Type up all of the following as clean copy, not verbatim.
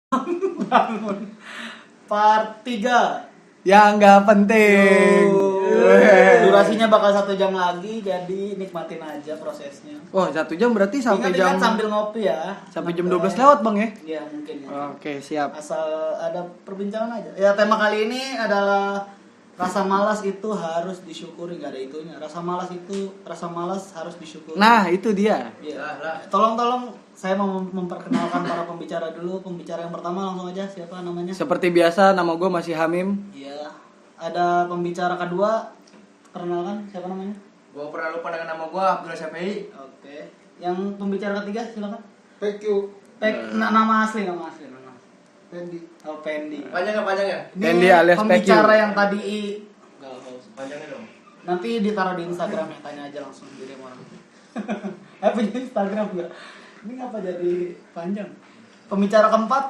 Bangun. Part 3. Yang nggak penting. Durasinya bakal 1 jam lagi, jadi nikmatin aja prosesnya. Oh, 1 jam berarti sampai Ingat, jam sambil ngopi ya. sampai jam 12 lewat bang ya? Iya mungkin. Ya. Oke, siap. Asal ada perbincangan aja. Ya tema kali ini adalah rasa malas itu harus disyukuri, nggak ada itunya. Rasa malas harus disyukuri. Nah, itu dia. Ya, tolong saya mau memperkenalkan para pembicara dulu. Pembicara yang pertama langsung aja, siapa namanya? Seperti biasa, nama gue masih Hamim. Iya. Ada pembicara kedua, perkenalkan siapa namanya? Gue pernah lupa dengan nama gue, Abdul Syafi'i. Oke. Yang pembicara ketiga silakan. PQ Nama asli. Pendi. Oh, Pendi. Panjang ya? Pendi alias pembicara PQ. yang tadi Enggak usah panjangnya dong. nanti ditaruh di Instagram ya, tanya aja langsung di DM orang. Punya Instagram enggak? Ini ngapa jadi panjang? Pembicara keempat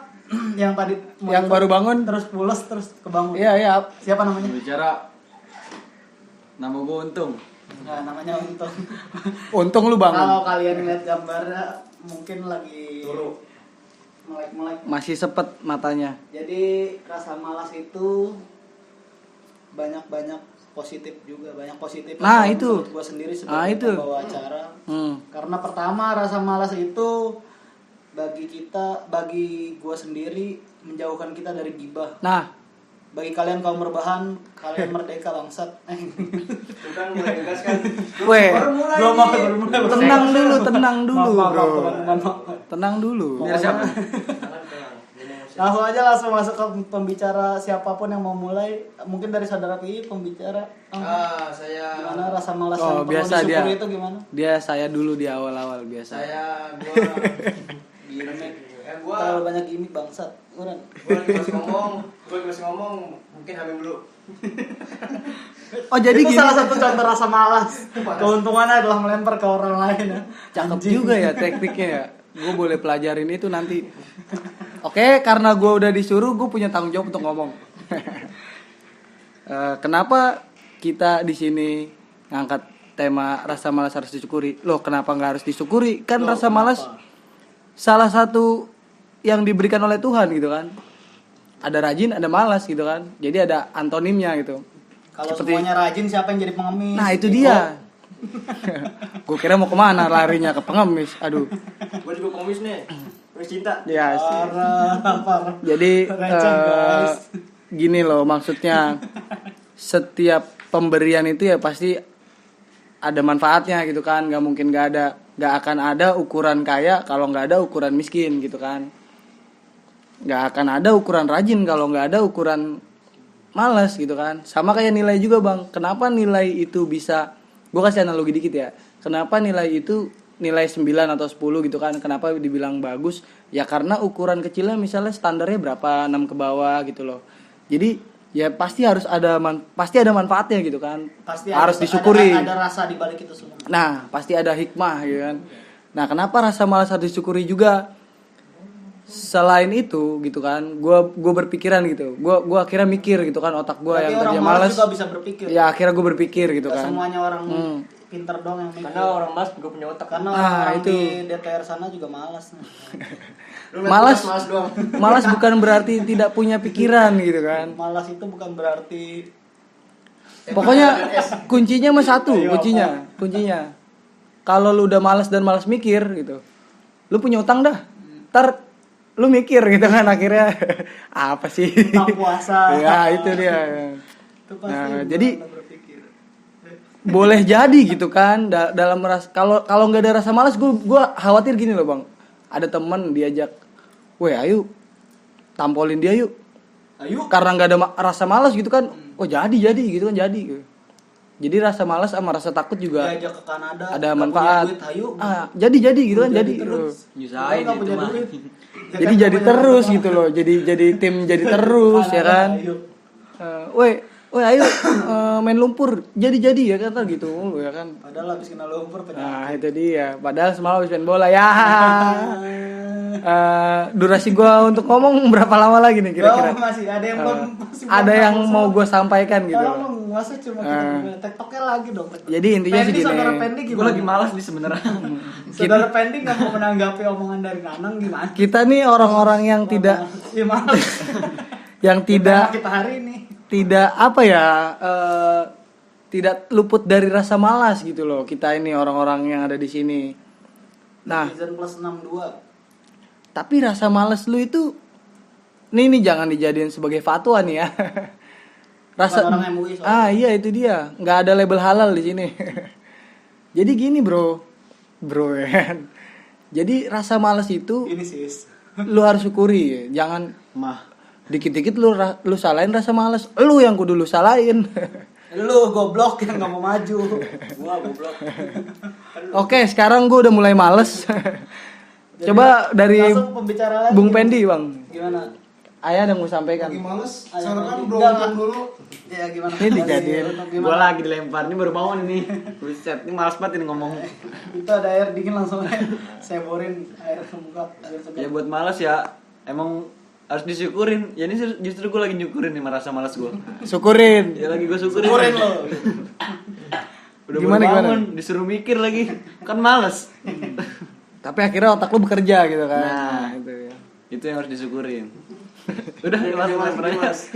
yang tadi Yang baru bangun. terus pulas terus kebangun. Iya, iya. Siapa namanya? Bicara nama gue Untung. Nah, namanya Untung. Untung lu bangun. Kalau kalian lihat gambarnya mungkin lagi Turu. melek-melek. Masih sepet matanya. Jadi rasa malas itu banyak positif juga, banyak positif. Nah, itu. Gue sendiri Nah, sebagai itu. pembawa acara. Karena pertama rasa malas itu bagi gue sendiri menjauhkan kita dari gibah. Nah, Bagi kalian kaum rebahan, kalian merdeka bangsat. Itu kan mulai gas kan. weh, Baru mulai. tenang dulu, Maaf, bro. teman-teman. Tenang dulu. Biar siapa? Langsung masuk ke pembicara siapapun yang mau mulai. Mungkin dari saudara PI pembicara. Saya Gimana rasa malas Oh, yang perlu biasa dia. disyukuri itu gimana? Dia saya dulu di awal-awal biasa. gue gimmick. Gue Terlalu banyak gimmick bangsat. Kurang. lagi masih ngomong, mungkin Hamim dulu. Oh, jadi Itu gini. salah satu contoh rasa malas. Keuntungannya adalah melempar ke orang lain ya. Cakep Anjing. juga ya tekniknya ya. Gue boleh pelajarin itu nanti. Oke, karena gue udah disuruh, gue punya tanggung jawab untuk ngomong. Kenapa kita di sini ngangkat tema rasa malas harus disyukuri? Loh, kenapa nggak harus disyukuri? Kan Loh, rasa malas kenapa? salah satu yang diberikan oleh Tuhan gitu kan. Ada rajin, ada malas gitu kan. Jadi ada antonimnya gitu. Kalau Seperti- semuanya rajin, siapa yang jadi pengemis? Nah, itu dia. Gue kira mau kemana larinya ke pengemis. Aduh. Gue juga pengemis nih. Pengemis cinta. Ya sih. Parah. Jadi Receh, guys. gini loh maksudnya, setiap pemberian itu ya pasti ada manfaatnya gitu kan. Gak mungkin gak akan ada ukuran kaya kalau gak ada ukuran miskin gitu kan. Gak akan ada ukuran rajin kalau gak ada ukuran malas gitu kan. Sama kayak nilai juga bang. Kenapa nilai itu bisa, gue kasih analogi dikit ya. Kenapa nilai itu nilai 9 atau 10 gitu kan. Kenapa dibilang bagus? Ya karena ukuran kecilnya misalnya standarnya berapa, 6 ke bawah gitu loh. Jadi ya pasti harus ada manfaatnya gitu kan. Pasti harus ada, disyukuri. ada rasa di balik itu semua. Nah, pasti ada hikmah gitu kan. Nah, kenapa rasa malas harus disyukuri juga? Selain itu gitu kan, gue berpikiran gitu. Gue akhirnya mikir gitu kan, otak gue Berarti yang orang tadinya malas malas. juga bisa berpikir. Ya akhirnya gue berpikir gitu Gak kan. semuanya orang pinter dong yang mikir. Karena orang mas juga punya otak. Karena Ah, orang itu. di DPR sana juga malas. Lu liat Malas. malas doang. Malas bukan berarti tidak punya pikiran gitu kan. Malas itu bukan berarti Pokoknya kuncinya mah satu, kuncinya. Kalau lu udah malas dan malas mikir gitu, lu punya utang dah. Ntar lu mikir gitu kan akhirnya apa sih? utang puasa. Ya itu dia. Itu pasti Nah, bukan jadi Anda berpikir. boleh jadi gitu kan dalam kalau nggak ada rasa malas, gue khawatir gini loh bang. Ada teman diajak, weh ayo tampolin dia yuk. Ayo. Karena nggak ada rasa malas gitu kan. Oh jadi gitu kan jadi. Jadi rasa malas sama rasa takut juga Diajak ke Kanada. ada nggak manfaat. punya duit, ayo. Jadi gitu kan jadi. terus. Nyusahin Nggak itu punya mah. duit. Jadi Nggak jadi punya terus duit. gitu loh. Jadi tim jadi terus ya Kanada, kan. ayo. Weh "Oh, ayo main lumpur." Jadi ya kata gitu mulu ya kan. Padahal habis kena lumpur penyakit. Nah, itu dia. Padahal semalam habis main bola ya. Durasi gua untuk ngomong berapa lama lagi nih kira-kira? Masih ada yang masih Ada yang mau gue sampaikan gitu. Tolong dong, masa cuma kita TikToknya lagi dong. Jadi intinya sih Pendi, gini. saudara Pendi Gue gimana? lagi malas nih sebenarnya. Saudara Pendi nggak mau menanggapi omongan dari Nanang gimana? Kita nih orang-orang yang tidak Iya malas. yang tidak kita hari ini. tidak apa ya tidak luput dari rasa malas gitu loh. Kita ini orang-orang yang ada di sini. Nah, Netizen plus 62. tapi rasa malas lu itu nih jangan dijadiin sebagai fatwa nih ya. Rasa Bukan orang MUI soalnya. iya itu dia, nggak ada label halal di sini. Jadi gini bro ya kan. Jadi rasa malas itu Ini sis. lu harus syukuri, jangan Mah. dikit-dikit lu salahin rasa malas. Lu yang kudu lu salahin. Lu goblok yang nggak mau maju. Gua goblok. Oke, sekarang gue udah mulai males. Coba dari Langsung pembicara lagi. Bung Pendi bang, Gimana? Ayah ada yang mau sampaikan. Lagi males, Ayo, sarankan Pendi. bro Enggak, untung dulu. Ya gimana? Ini dijadiin. Gimana? Gue lagi dilempar, ini baru bangun nih. Buset, ini malas banget ini ngomong. Itu ada air dingin langsung saya borin air ke muka, air segar. Ya buat malas ya, emang harus disyukurin. Ya ini justru gue lagi nyukurin nih rasa malas gue. Syukurin. Ya lagi gue syukurin. Syukurin lo. Udah Gimana, baru gimana? bangun, disuruh mikir lagi. Kan malas. Tapi akhirnya otak lu bekerja gitu kan. Nah, itu ya. Itu yang harus disyukurin. Udah, malas.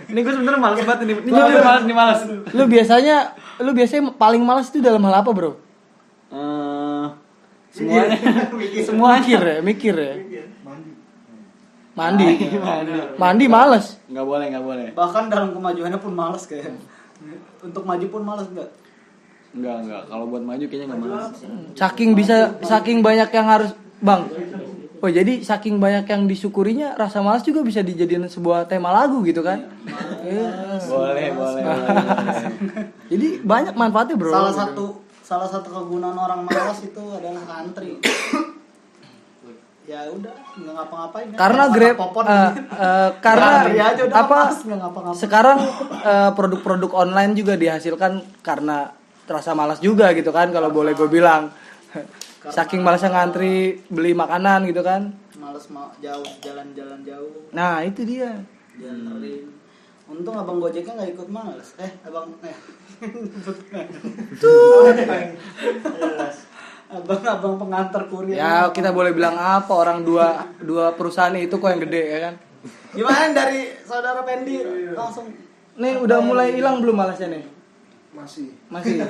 Ini gue sebenernya malas banget ini. Ini jujur malas. Lu biasanya paling malas itu dalam hal apa, Bro? Semuanya. Mikir ya. Mandi males. Enggak boleh. Bahkan dalam kemajuannya pun malas kayak. Untuk maju pun malas enggak? Enggak. Kalau buat maju kayaknya enggak malas. Saking banyak yang harus, Bang. Oh, jadi saking banyak yang disyukurinya, rasa malas juga bisa dijadiin sebuah tema lagu gitu kan? Iya. Boleh. Jadi banyak manfaatnya, Bro. Salah satu kegunaan orang malas itu adalah antri. Ya udah, nggak ngapa-ngapain. Ya. Karena Kalau Grab kata Popon, karena antri aja udah apa malas, nggak ngapa-ngapain. sekarang produk-produk online juga dihasilkan karena rasa malas juga gitu kan, kalau boleh gue bilang. Saking malasnya ngantri beli makanan gitu kan. Males jauh, jalan-jalan jauh. Nah, itu dia. Dianterin. Untung abang Gojeknya nggak ikut males. Abang pengantar kurir. Ya, kita boleh bilang apa, orang dua perusahaan itu kok yang gede ya kan. Gimana dari saudara Pendi langsung Nih udah mulai hilang belum malasnya nih? Masih. Masih.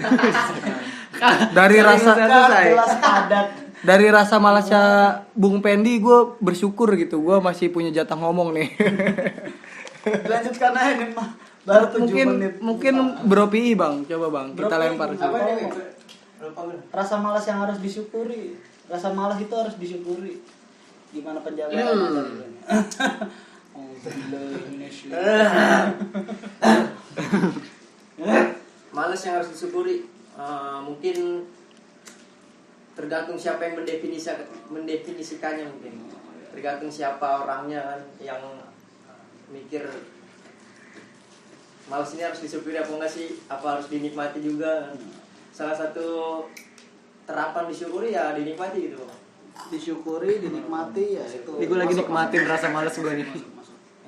Dari rasa jelas padat. dari rasa malasnya Bung Pendi, gue bersyukur gitu, gue masih punya jatah ngomong nih. Lanjutkan aja nih mah. Baru 7 menit. mungkin Bro Pi bang, coba bang kita lempar sih. Apa ini? Lupa gue. Rasa malas yang harus disyukuri. Rasa malas itu harus disyukuri. Gimana penjalanan? Malas yang harus disyukuri. Mungkin tergantung siapa yang mendefinisikannya mungkin. Tergantung siapa orangnya kan yang mikir malas ini harus disyukuri apa enggak sih? Apa harus dinikmati juga? Salah satu terapan disyukuri ya dinikmati gitu. Disyukuri, dinikmati ya itu. Ini gue lagi nikmatin rasa malas gue nih.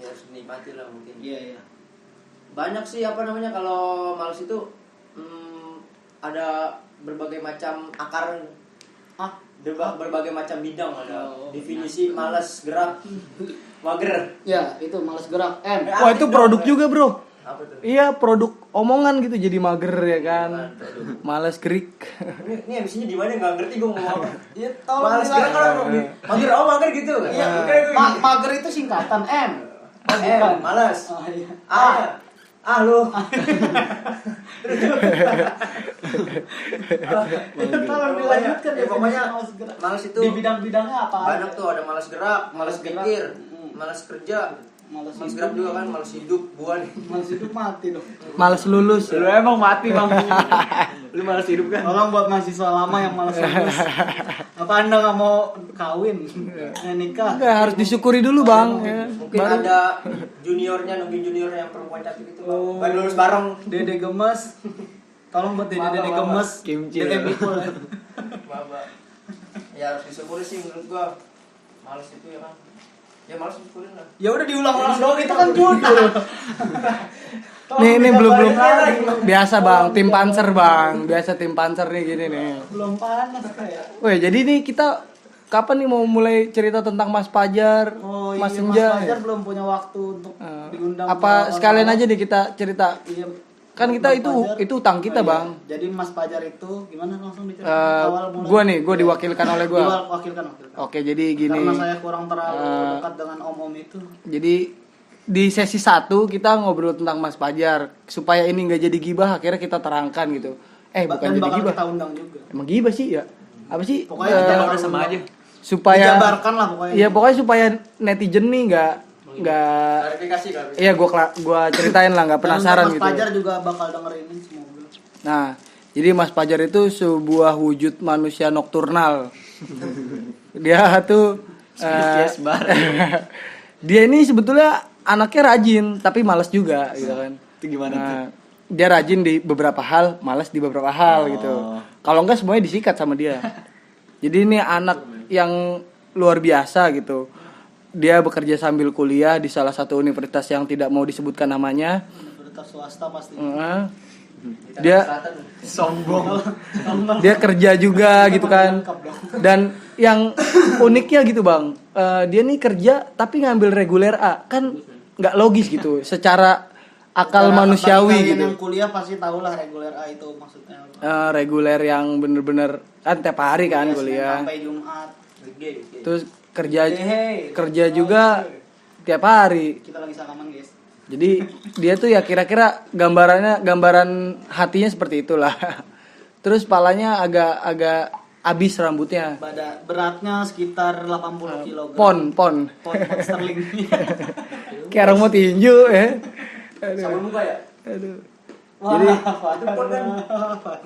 Ya harus dinikmati lah mungkin. Iya. Banyak sih kalau malas itu ada berbagai macam akar, berbagai macam bidang ada. Definisi malas, gerak, mager. Ya, itu malas gerak. Wah, itu produk juga bro. Apa tuh? Iya, produk omongan gitu, jadi mager ya kan. Males gerik. Ini MC-nya di mana nggak ngerti gue ngomong apa. Iya, tolong Malas gerak kalau mager mager gitu. Iya, mager itu singkatan M. Bukan, malas. Oh, iya. Lu. Tolong dilanjutkan Ya, pokoknya malas gerak. malas itu Di bidang-bidangnya apa? banyak tuh, ada malas gerak, malas Malas gerak. pikir, malas kerja, Malas Mas gerak juga kan, malas hidup gua nih. Malas hidup mati dong. Males lulus. Lu emang mati bang. Lu malas hidup kan? Tolong buat mahasiswa lama yang malas lulus. Apa Anda nggak mau kawin? Nikah? Enggak, harus disyukuri dulu bang. Ya. Mungkin ada nungguin juniornya yang perempuan cantik itu bang. Baru lulus bareng. Dede gemes. Tolong buat dede gemes. Kimcil. Dede people ya. Baba. Ya harus disyukuri sih menurut gua. Malas itu ya kan. Ya malas disyukurin lah. Ya udah diulang-ulang dong, itu kan judul. Nih belum biasa bang, tim panser bang, biasa tim panser nih gini nih. Belum panas kayak. Woi jadi nih kita kapan nih mau mulai cerita tentang Mas Fajar, Oh Mas iya, Senja? Mas Fajar belum punya waktu untuk diundang. Apa sekalian aja nih kita cerita? Iya. Kan kita Mas Fajar. itu utang kita Oh, iya. bang. Jadi Mas Fajar itu gimana langsung diceritain awal mulai? Gue diwakilkan oleh gue. Diwakilkan. Oke jadi gini. Karena saya kurang terlalu dekat dengan om-om itu. Jadi di sesi 1 kita ngobrol tentang Mas Fajar supaya ini nggak jadi gibah akhirnya kita terangkan gitu. Bukan Dan jadi bakal gibah. kita undang juga. Emang gibah sih ya? Apa sih? Pokoknya kita bakal sama undang. aja. Supaya Dijabarkan lah pokoknya. Iya pokoknya supaya netizen nih nggak Klarifikasi kan. iya gua ceritain lah nggak penasaran Mas gitu. Fajar juga bakal denger ini semoga. Nah, jadi Mas Fajar itu sebuah wujud manusia nokturnal. Dia tuh Spesies baru. dia ini sebetulnya anaknya rajin tapi malas juga gitu kan. Itu gimana tuh? Nah, dia rajin di beberapa hal, malas di beberapa hal gitu. Kalau enggak semuanya disikat sama dia. Jadi ini anak yang luar biasa gitu. Dia bekerja sambil kuliah di salah satu universitas yang tidak mau disebutkan namanya. Universitas swasta pasti. Dia Sombong. dia kerja juga gitu kan. Dan yang uniknya gitu bang, dia nih kerja tapi ngambil reguler A, kan nggak logis gitu. Secara akal manusiawi Bagi gitu. Yang kuliah pasti tahu lah reguler A itu maksudnya. Reguler yang bener-bener kan tiap hari kan Senin kuliah. sampai Jumat. Terus kerja Hey, kerja juga tiap hari. kita lagi salaman guys. Jadi dia tuh ya kira-kira gambaran hatinya seperti itulah. Terus palanya agak habis rambutnya. Beratnya sekitar 80 kg. Pon. Pon sterling. Kayak orang mau tinju ya. Sama muka ya? Aduh. Jadi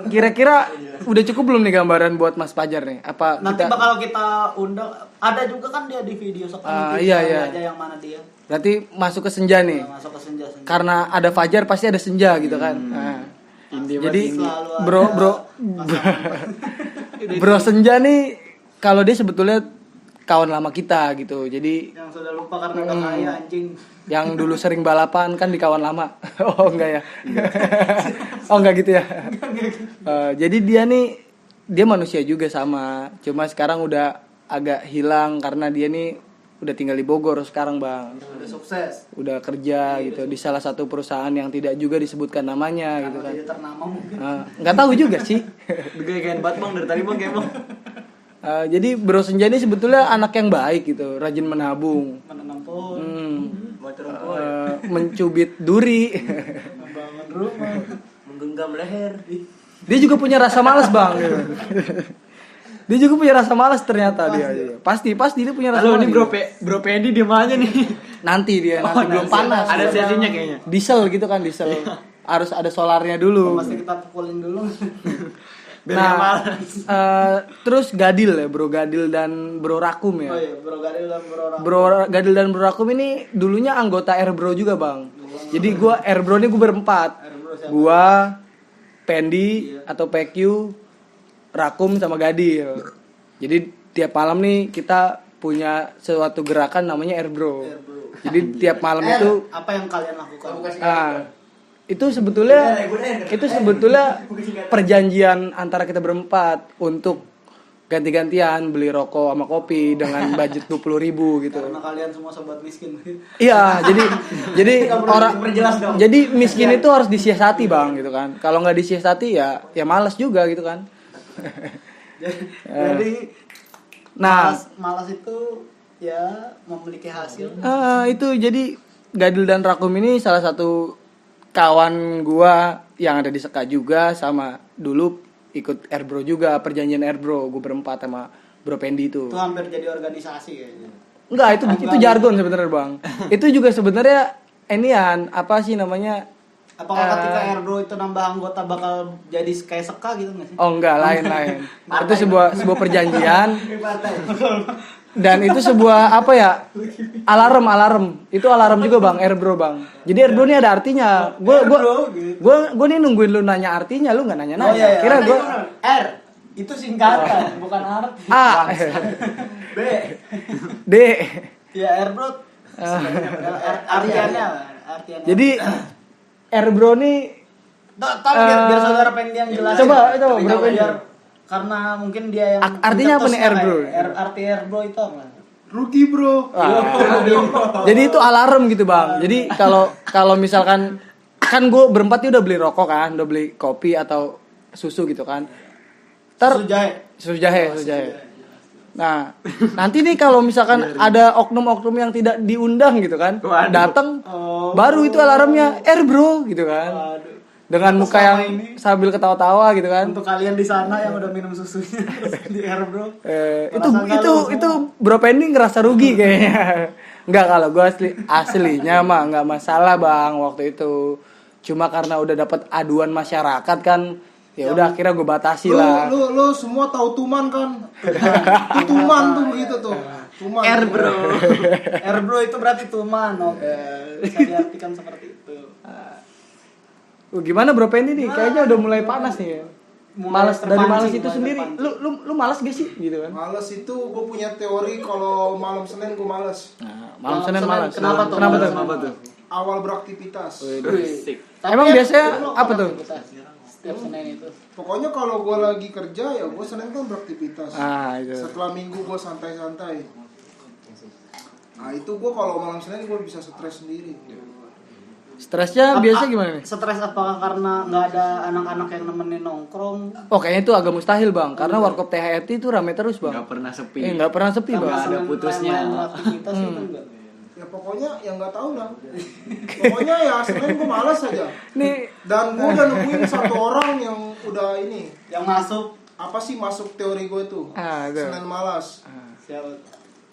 Kira-kira udah cukup belum nih gambaran buat Mas Fajar nih? Apa nanti kita bakal kita undang. Ada juga kan dia di video sekarang. iya. Aja yang mana dia. berarti masuk ke senja nih? Masuk ke senja. Karena ada Fajar pasti ada senja gitu kan. Nah. Jadi Selalu ada bro senja nih kalau dia sebetulnya kawan lama kita gitu. Jadi yang sudah lupa karena udah kaya anjing. yang dulu sering balapan kan di kawan lama. Oh enggak ya? Oh enggak gitu ya? Jadi dia manusia juga sama. Cuma sekarang udah agak hilang karena dia nih udah tinggal di Bogor sekarang bang. Udah sukses. Udah kerja gitu di salah satu perusahaan yang tidak juga disebutkan namanya gitu kan. Dia ternama mungkin. Nggak tahu juga sih. Gaya-gayaan banget bang dari tadi bang kayak bang. Jadi Bro Senja ini sebetulnya anak yang baik gitu, rajin menabung, Menanam pohon. mencubit duri. Membangun rumah. Menggenggam leher. Dia juga punya rasa malas bang. Gitu. Dia juga punya rasa malas ternyata dia. Pasti dia punya rasa Halo malas. ini bro Pedi diem aja nih. Nanti belum panas. Ada sesinya kayaknya. Diesel gitu kan diesel. Harus ada solarnya dulu. Pasti kita pukulin dulu. Nah, terus Gadil ya, Bro Gadil dan Bro Rakum ya. Oh iya, Bro Gadil dan Bro Rakum. Bro Gadil dan Bro Rakum ini dulunya anggota Airbro juga bang. Jadi Airbro ini gue berempat. Gua, Pendi atau PQ, Rakum sama Gadil. Jadi tiap malam nih kita punya suatu gerakan namanya Airbro. Jadi tiap malam itu apa yang kalian lakukan? itu sebetulnya perjanjian antara kita berempat untuk ganti-gantian beli rokok sama kopi dengan budget 20.000 gitu. Karena kalian semua sobat miskin. Iya, jadi orang Perjelas dong. jadi miskin itu harus disiasati bang gitu kan. Kalau nggak disiasati ya malas juga gitu kan. Jadi malas itu ya memiliki hasil. Itu jadi Gadil dan Rakum ini salah satu kawan gua yang ada di Seka juga, sama dulu ikut Airbro juga, perjanjian Airbro, gua berempat sama Bro Pendi itu. Itu hampir jadi organisasi kayaknya. Enggak, itu jargon sebenarnya, Bang. Itu juga sebenarnya inian apa sih namanya? Apakah ketika airbro itu nambah anggota bakal jadi kayak seka gitu nggak sih? Oh enggak, lain. Itu sebuah perjanjian. Dan itu sebuah apa ya? Alarm. Itu alarm juga, Bang, airbro, Bang. Jadi airbro ini ada artinya. Gue nih nungguin lu nanya artinya, lu enggak nanya-nanya. Oh, iya. Kira gue R itu singkatan, bukan arti. A. B. D. Ya airbro. Artiannya. Jadi airbro nih Tapi biar saudara pengen yang jelasin. Coba, bro, biar karena mungkin dia yang artinya apa nih airbro? Arti airbro itu apa? Rugi bro. Jadi itu alarm gitu, Bang. Jadi kalau misalkan kan gue berempat nih udah beli rokok kan, udah beli kopi atau susu gitu kan. Susu jahe. Nah, nanti nih kalau misalkan ada oknum-oknum yang tidak diundang gitu kan, datang baru itu alarmnya airbro gitu kan. Dengan muka yang sambil ketawa-tawa gitu kan. Untuk kalian di sana yang udah minum susunya di airbro. Itu Bro Pendi ngerasa rugi kayaknya. Enggak, kalau gue aslinya mah enggak masalah, Bang, waktu itu. Cuma karena udah dapat aduan masyarakat kan, ya udah akhirnya gue batasi lah. Lu semua tahu tuman kan? Tuman tuh begitu tuh. Tuman. Airbro itu berarti tuman. Oke. Bisa diartikan seperti itu. Gimana Bro Pendi nih? Kayaknya udah mulai panas nih. Dari malas itu sendiri. Lu malas gak sih gitu kan? Males itu gue punya teori kalau malam Senin gue males. Nah, malam Senin malas. Kenapa tuh? Kenapa tuh? Awal beraktivitas. Emang biasanya apa tuh? Setiap Senin itu. Pokoknya kalau gue lagi kerja ya gue Senin kan beraktivitas. Itu. Setelah Minggu gue santai-santai. Nah itu gue kalau malam Senin gue bisa stres sendiri. Stresnya biasa gimana nih? Stres apakah karena nggak ada anak-anak yang nemenin nongkrong? Oh, kayaknya itu agak mustahil, Bang. Karena Warkop THRT itu rame terus, Bang. Nggak pernah sepi. Nggak pernah sepi, Bang. Nggak ada putusnya. Aktivitas itu enggak. Ya pokoknya yang nggak tahu lah. Pokoknya ya Senin gue malas aja. Nih, Dan gue udah nemuin satu orang yang udah ini. Yang masuk Apa sih masuk teori gue tuh? itu. Senin malas. siapa?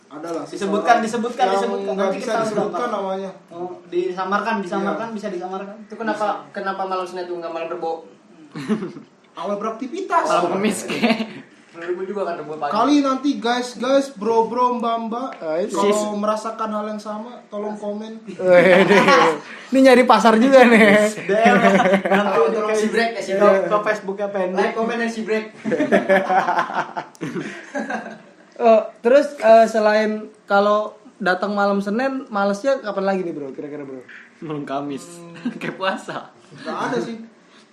Adalah Disebutkan. Nggak Nanti bisa kita disebutkan berapa? namanya. Oh, disamarkan, bisa disamarkan. Itu kenapa malam Senin tuh nggak malam Rebo? Awal beraktivitas. Malam Kemis kayak. Rebo juga kan Rebo pagi. Kali nanti guys, bro, mbak, itu. kalau merasakan hal yang sama, tolong komen. Ini nyari pasar juga nih. DM nanti Tolong si break, si ke break. Facebooknya Pendi. Like, komen dan si break. Terus selain kalau datang malam Senin, malesnya kapan lagi nih, Bro? Kira-kira, Bro? Malam Kamis. Kayak puasa. Gak ada sih.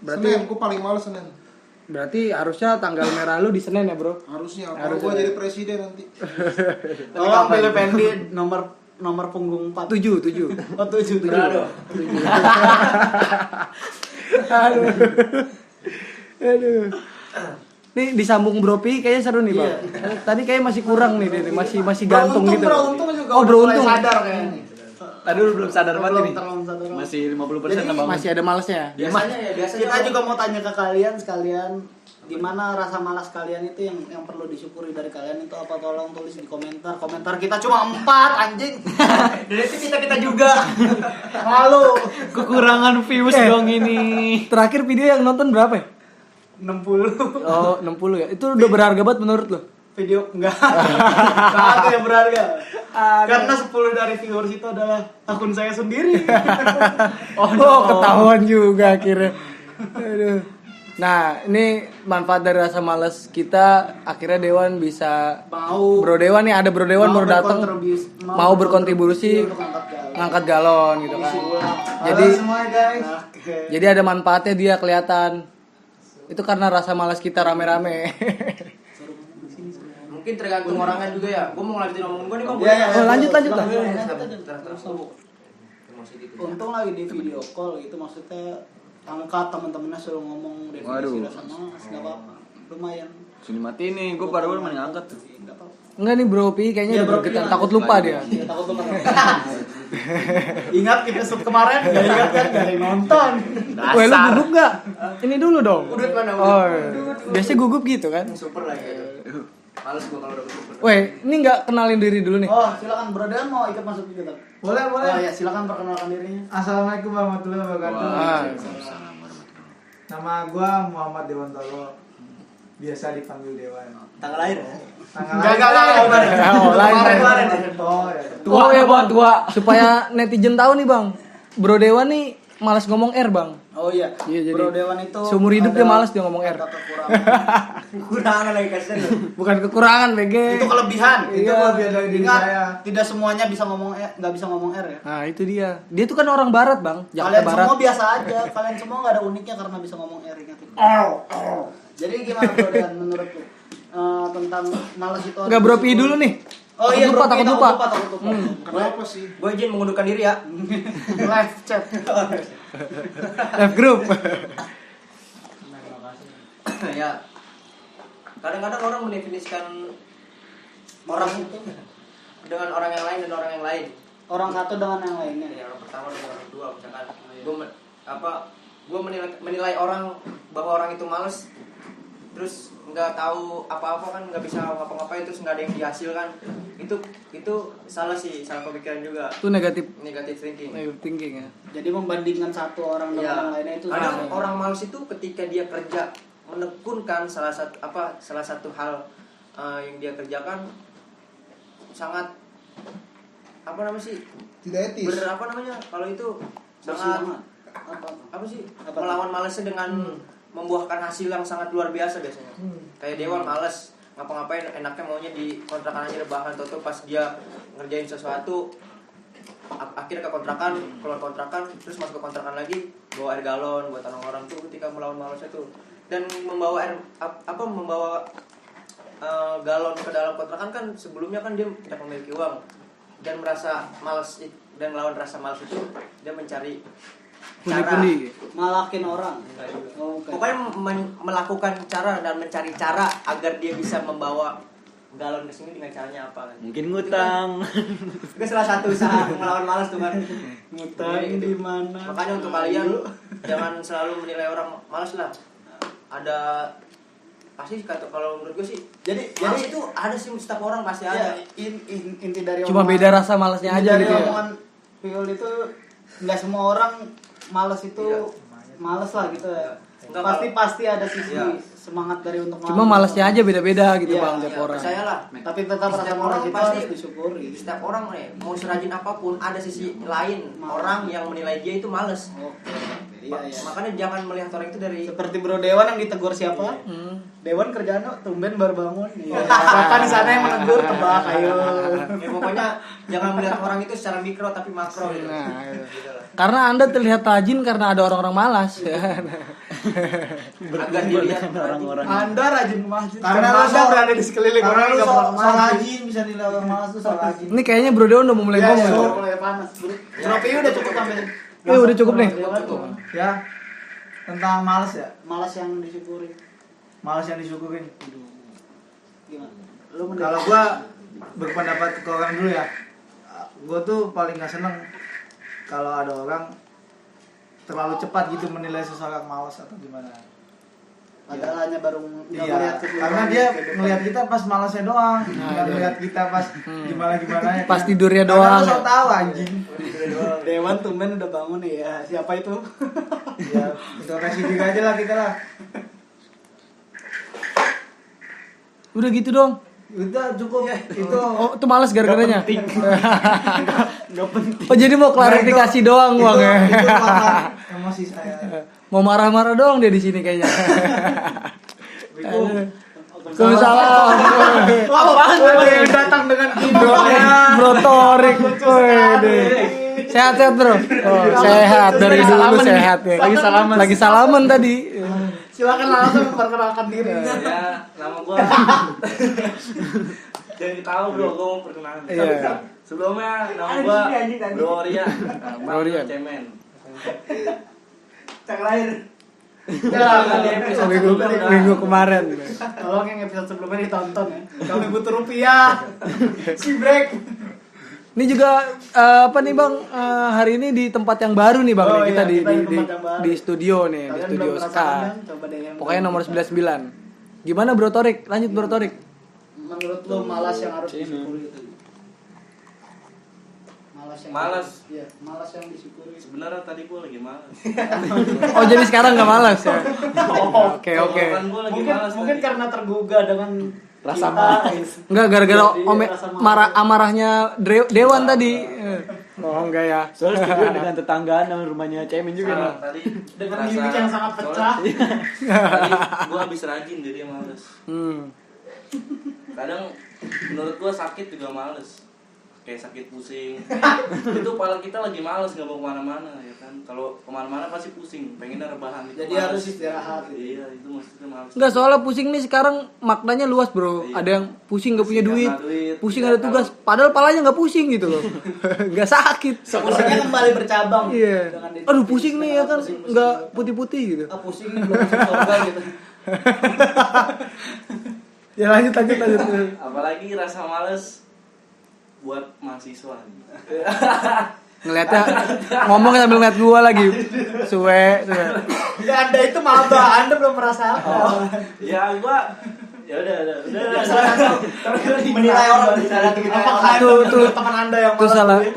Berarti- Senin, gue paling males Senin. Berarti harusnya tanggal merah lu di Senin ya, Bro? Harusnya, kalau gue jadi presiden nanti. Tolong pilih Pendi nomor punggung 4. 7. Oh, 7. Aduh. Nih disambung Bro Pi kayaknya seru nih, Bang. Tadi kayak masih kurang nih, dia masih gantung gitu. Beruntung juga Oh, udah beruntung. mulai sadar kayaknya. Tadi lu belum sadar banget Belum nih. terlalu sadar. Masih 50% Jadi, abang. Masih ada malesnya. Biasanya Kita juga mau tanya ke kalian sekalian, gimana rasa malas kalian itu yang perlu disyukuri dari kalian itu apa, tolong tulis di komentar. Komentar kita cuma 4 anjing. Dan itu kita juga. Malu. Kekurangan views dong ini. Terakhir video yang nonton berapa ya? 60 Oh, 60 ya. Itu udah berharga banget menurut lo? video enggak ada yang berharga. Karena 10 dari viewers itu adalah akun saya sendiri. Ketahuan juga akhirnya. Aduh. Nah, ini manfaat dari rasa malas kita, akhirnya Dewan bisa Bro Dewan nih, ada Bro Dewan baru datang mau berkontribusi untuk ngangkat galon gitu kan. Jadi semua guys. Jadi ada manfaatnya dia kelihatan. Itu karena rasa malas kita rame-rame. Mungkin tergantung orangnya juga ya. Gue mau lanjutin omongan gue nih kok. Iya, Oh, lanjut lah. Untung lagi di video call gitu, maksudnya angkat teman-temannya suruh ngomong definisi rasa malas, enggak apa-apa. Lumayan. Sini mati nih, gue baru mau ngangkat tuh. Enggak apa-apa. Enggak nih Bro Pi, kayaknya Iya, udah Bro Pi, bergetar, lanjut. takut lupa dia. Iya, takut lupa. Ingat episode kemarin? Gak ingat kan? Gak ada yang nonton. Weh, lu gugup gak? Ini dulu dong. Udut mana? Oh, biasanya gugup gitu kan? Super lagi itu. Males gua kalau udah bersyukur. Weh, ini nggak kenalin diri dulu nih. Oh, silakan Bro Dewan mau ikut masuk kita. Boleh, boleh. Oh ya, silakan perkenalkan dirinya. Assalamualaikum warahmatullahi wabarakatuh. Ah. Nama gua Muhammad Dewantoro. Biasa dipanggil Dewan. Tanggal lahir. Tanggal Enggak, lahir. Oh, lain. Oh, ya. Tua ya bang, tua. Supaya netizen tahu nih bang, Bro Dewan nih malas ngomong R bang. Oh iya, Iya, jadi Bro Dewan itu seumur hidup ada dia malas dia ngomong R. kata kekurangan. Kekurangan lagi kasihan lu. Bukan kekurangan BG. Itu kelebihan. Itu kelebihan dari diri Ingat, saya. tidak semuanya bisa ngomong nggak bisa ngomong R ya. Nah itu dia. Dia tuh kan orang barat bang, Jakarta Kalian Barat. semua biasa aja. Kalian semua nggak ada uniknya karena bisa ngomong R, ingat itu. Jadi gimana Bro Dewan menurutku tentang malas itu? Enggak Bro Pi dulu nih. Oh iya, lupa, Bro Pi, takut lupa. takut lupa. Kenapa sih? Gua izin mengundurkan diri ya. Live chat. Live group. Ya. Kadang-kadang orang mendefinisikan orang itu dengan orang yang lain dan orang yang lain. Orang satu dengan yang lainnya. Ya, orang pertama dengan orang kedua misalkan. Gua menilai orang bahwa orang itu males, terus nggak tahu apa-apa kan, nggak bisa ngapa-ngapain, terus nggak ada yang dihasilkan, itu salah sih, salah pemikiran juga, Itu negatif thinking. thinking ya. Jadi membandingkan satu orang dengan yang lainnya itu Kadang salah. orang males itu ketika dia kerja menekunkan salah satu hal yang dia kerjakan sangat apa namanya sih, Tidak etis. apa namanya kalau itu sangat Bersemangat. Apa sih Apa? melawan malesnya dengan membuahkan hasil yang sangat luar biasa biasanya. Kayak Dewan males ngapa-ngapain, enaknya maunya di kontrakan aja rebahan, toto pas dia ngerjain sesuatu akhirnya ke kontrakan, keluar kontrakan, terus masuk ke kontrakan lagi, bawa air galon buat orang-orang tuh ketika melawan malesnya tuh. Dan membawa air membawa galon ke dalam kontrakan kan sebelumnya kan dia tidak memiliki uang dan merasa malas, dan melawan rasa malas itu dia mencari cara, Pundi-pundi. Malakin orang. Oh, oke. pokoknya melakukan cara dan mencari cara agar dia bisa membawa galon ke sini dengan caranya apa kan. Mungkin ngutang. Itu salah satu usaha melawan malas tuh kan. Ngutang Jadi, di mana? makanya untuk kalian jangan selalu menilai orang malas lah. Ada pasti kalau menurut gue sih, Jadi itu ada sih, setiap orang pasti ya, ada. inti dari Cuma omongan- beda rasa malasnya inti aja dari gitu ya. omongan Piul itu nggak semua orang malas itu Iya. malas lah gitu ya. Enggak, Pasti ada sisi Iya. semangat dari untuk Cuma malasnya aja beda-beda gitu Iya, bang tiap Ya, orang. percayalah. Tapi tetap rasa Setiap malas orang itu pasti harus disyukuri. Setiap orang mau serajin apapun ada sisi lain orang yang menilai dia itu males. Oke. Iya, iya. Makanya jangan melihat orang itu dari Seperti Bro Dewan yang ditegur siapa? Dewan kerjaan tumben baru bangun. Iya. Siapa di sana yang menegur tebak ayo. ya, pokoknya jangan melihat orang itu secara mikro tapi makro gitu. Nah, Gitu lah. karena Anda terlihat rajin karena ada orang-orang malas. Agar dilihat orang-orang. Anda rajin ke masjid. Karena lu Anda berada di sekeliling Karena orang lu yang nggak pernah ke soal masjid. rajin bisa nilai orang malas tuh soal rajin. Ini kayaknya Bro Dewan udah mau mulai Iya, ngomong. iya, tuh. udah mulai panas. Bro Piu udah cukup sampai. Udah cukup nih. Cukup. Ya. Tentang malas ya. Malas yang disyukuri. Malas yang disyukurin. Gimana? Lu Kalau gua berpendapat ke orang dulu ya. Gua tuh paling gak seneng kalau ada orang terlalu cepat gitu menilai seseorang malas atau gimana. padahal hanya baru nggak Iya, melihat kehidupan karena dia kehidupan. ngelihat kita pas malasnya doang, nggak iya. ngelihat kita pas gimana ya. Pas tidurnya Karena doang. lu so tahu anjing. Dewan tumben udah bangun nih ya. Siapa itu? Ya, introspeksi juga aja lah kita lah. Udah gitu dong. Udah cukup. Itu Oh, itu males gara-garanya. Nggak penting. Oh, jadi mau klarifikasi doang itu, Bang ya. itu meluapkan emosi saya. Mau marah-marah doang dia di sini kayaknya. Biku. Waalaikumsalam. Apaan yang datang dengan Bro Torik. Sehat-sehat, Bro. Oh, sehat dari dulu sehat ya. Lagi salaman tadi. Silakan langsung memperkenalkan dirinya. Ya, nama gua. Jadi tahu bro, gua mau perkenalan. Iya. Sebelumnya nama gua Bro Ria. Bro Ria. Cemen. Cek lahir. Minggu kemarin. Tolong yang episode sebelumnya ditonton ya. Kami butuh rupiah. Si break. Ini juga apa nih Bang? Hari ini di tempat yang baru nih Bang. Oh, Nih, kita iya, di kita di di, tempat yang baru. di studio nih, di Kalian studio belum Ska. merasakan kan? Coba deh yang Pokoknya nomor 99. Gimana Bro Torik? Lanjut Bro Torik. menurut lu malas yang harus disyukuri itu? Iya, malas yang disyukuri. Sebenarnya tadi gue lagi malas. Oh jadi sekarang nggak malas ya? Oke. Kan gue lagi malas. Mungkin karena tergugah dengan Rasa cinta, malas. Enggak gara-gara Jadi, rasa malas. amarahnya Dewan tadi. Oh enggak ya. Soalnya studio dengan tetanggaan sama rumahnya Cemin juga nih. Tadi Dengan rasa- gimmick yang sangat pecah. Tadi gue habis rajin jadi males. Kadang menurut gue sakit juga males. Kayak sakit pusing. Itu kepala kita lagi males nggak mau kemana-mana ya kan. Kalau kemana-mana pasti pusing. Pengennya rebahan. Itu Jadi males. harus istirahat. Iya itu maksudnya males. Enggak soalnya pusing nih sekarang maknanya luas bro. Iya. Ada yang pusing nggak punya Pusing duit, karena duit. pusing Iya, ada tugas. Padahal palanya nggak pusing gitu loh. Nggak sakit. Pusingnya kembali bercabang. Iya. Dengan Aduh pusing nih ya kan pusing-pusing. nggak putih-putih gitu. Ah, pusing nih belum masuk surga gitu. Ya lanjut. Apalagi rasa males buat mahasiswa. Ngeliatnya ngomong sambil ngeliat gua lagi. Suwe. Ya Anda itu maba, Anda belum merasa apa. Ya gua ya udah. Menilai orang di sana kita. Tuh. Teman Anda yang Itu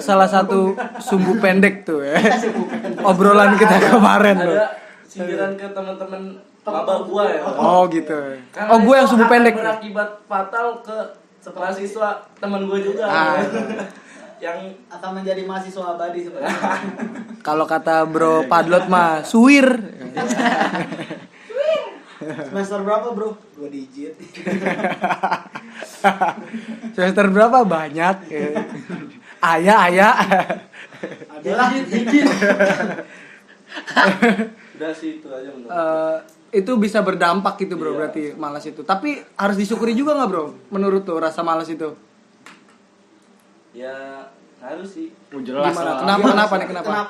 salah satu sumbu pendek tuh ya. Obrolan kita kemarin tuh. Ada sindiran ke teman-teman maba gua ya. Oh gitu. Karena Oh gue yang itu sumbu akan pendek. berakibat fatal ke mahasiswa teman gua juga. Ah. Yang akan menjadi mahasiswa abadi sebenarnya. Kalau kata Bro Padlot mah suwir. Semester berapa, Bro? 2 digit. Semester berapa banyak? Ayah. Adalah digit. udah sih itu aja menurut. Itu bisa berdampak gitu bro, Iya. berarti malas itu. Tapi harus disyukuri juga nggak bro? Menurut tuh rasa malas itu? Ya harus sih. Jelas Gimana? lah.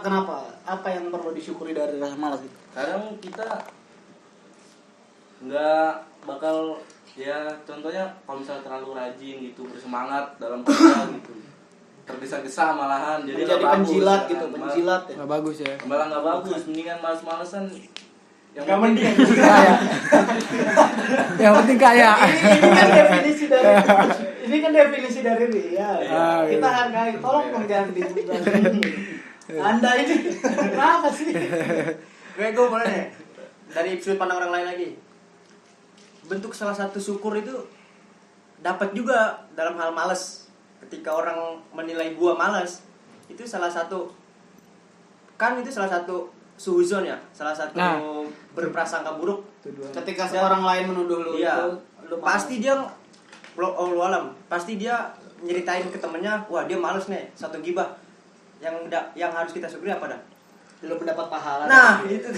Kenapa? Apa yang perlu disyukuri dari rasa malas itu? Kadang kita nggak bakal ya contohnya kalau misalnya terlalu rajin gitu bersemangat dalam kerja gitu tergesa-gesa malahan jadi Menjadi nggak bagus, penjilat ya gitu, kan. penjilat ya. Nggak bagus ya. Malah nggak bagus mendingan males-malesan yang Nggak penting Kaya. Yang penting kaya. Ini kan definisi dari dia. Ah, Kita iya. hargai, tolong dong jangan dibuat. Anda ini kenapa sih? Gue boleh deh dari sudut pandang orang lain lagi. Bentuk salah satu syukur itu dapat juga dalam hal malas. Ketika orang menilai gua malas, itu salah satu suuzon ya, salah satu Nah. berprasangka buruk. Ketika seorang lain menuduh lu Iya, itu, lu pasti dia Allah alam, pasti dia nyeritain ke temennya, wah dia malas nih, satu gibah. Yang harus kita syukuri apa dah? lu mendapat pahala. Nah, itu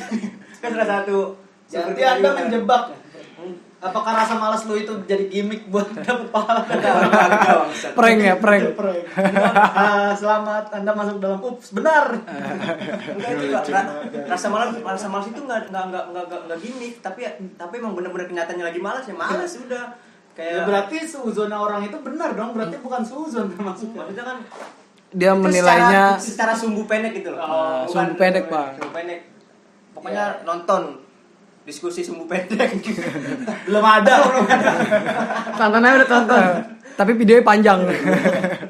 kan salah satu Jadi Anda menjebak. Apakah rasa malas lu itu jadi gimmick buat dapat pahala? Prank ya, prank. Selamat Anda masuk dalam ups, benar. Enggak itu enggak. Rasa malas itu enggak gimmick, tapi emang benar-benar kenyataannya lagi malas ya malas udah. Ya Kayak berarti suzon orang itu benar dong, berarti bukan suzon maksudnya. maksudnya kan Dia itu menilainya secara sumbu pendek gitu loh. Oh, Bukan- sumbu pendek, Pak. Sumbu pendek. Pokoknya nonton diskusi sumbu pendek. Belum ada. Tontonnya udah tonton. tapi videonya panjang.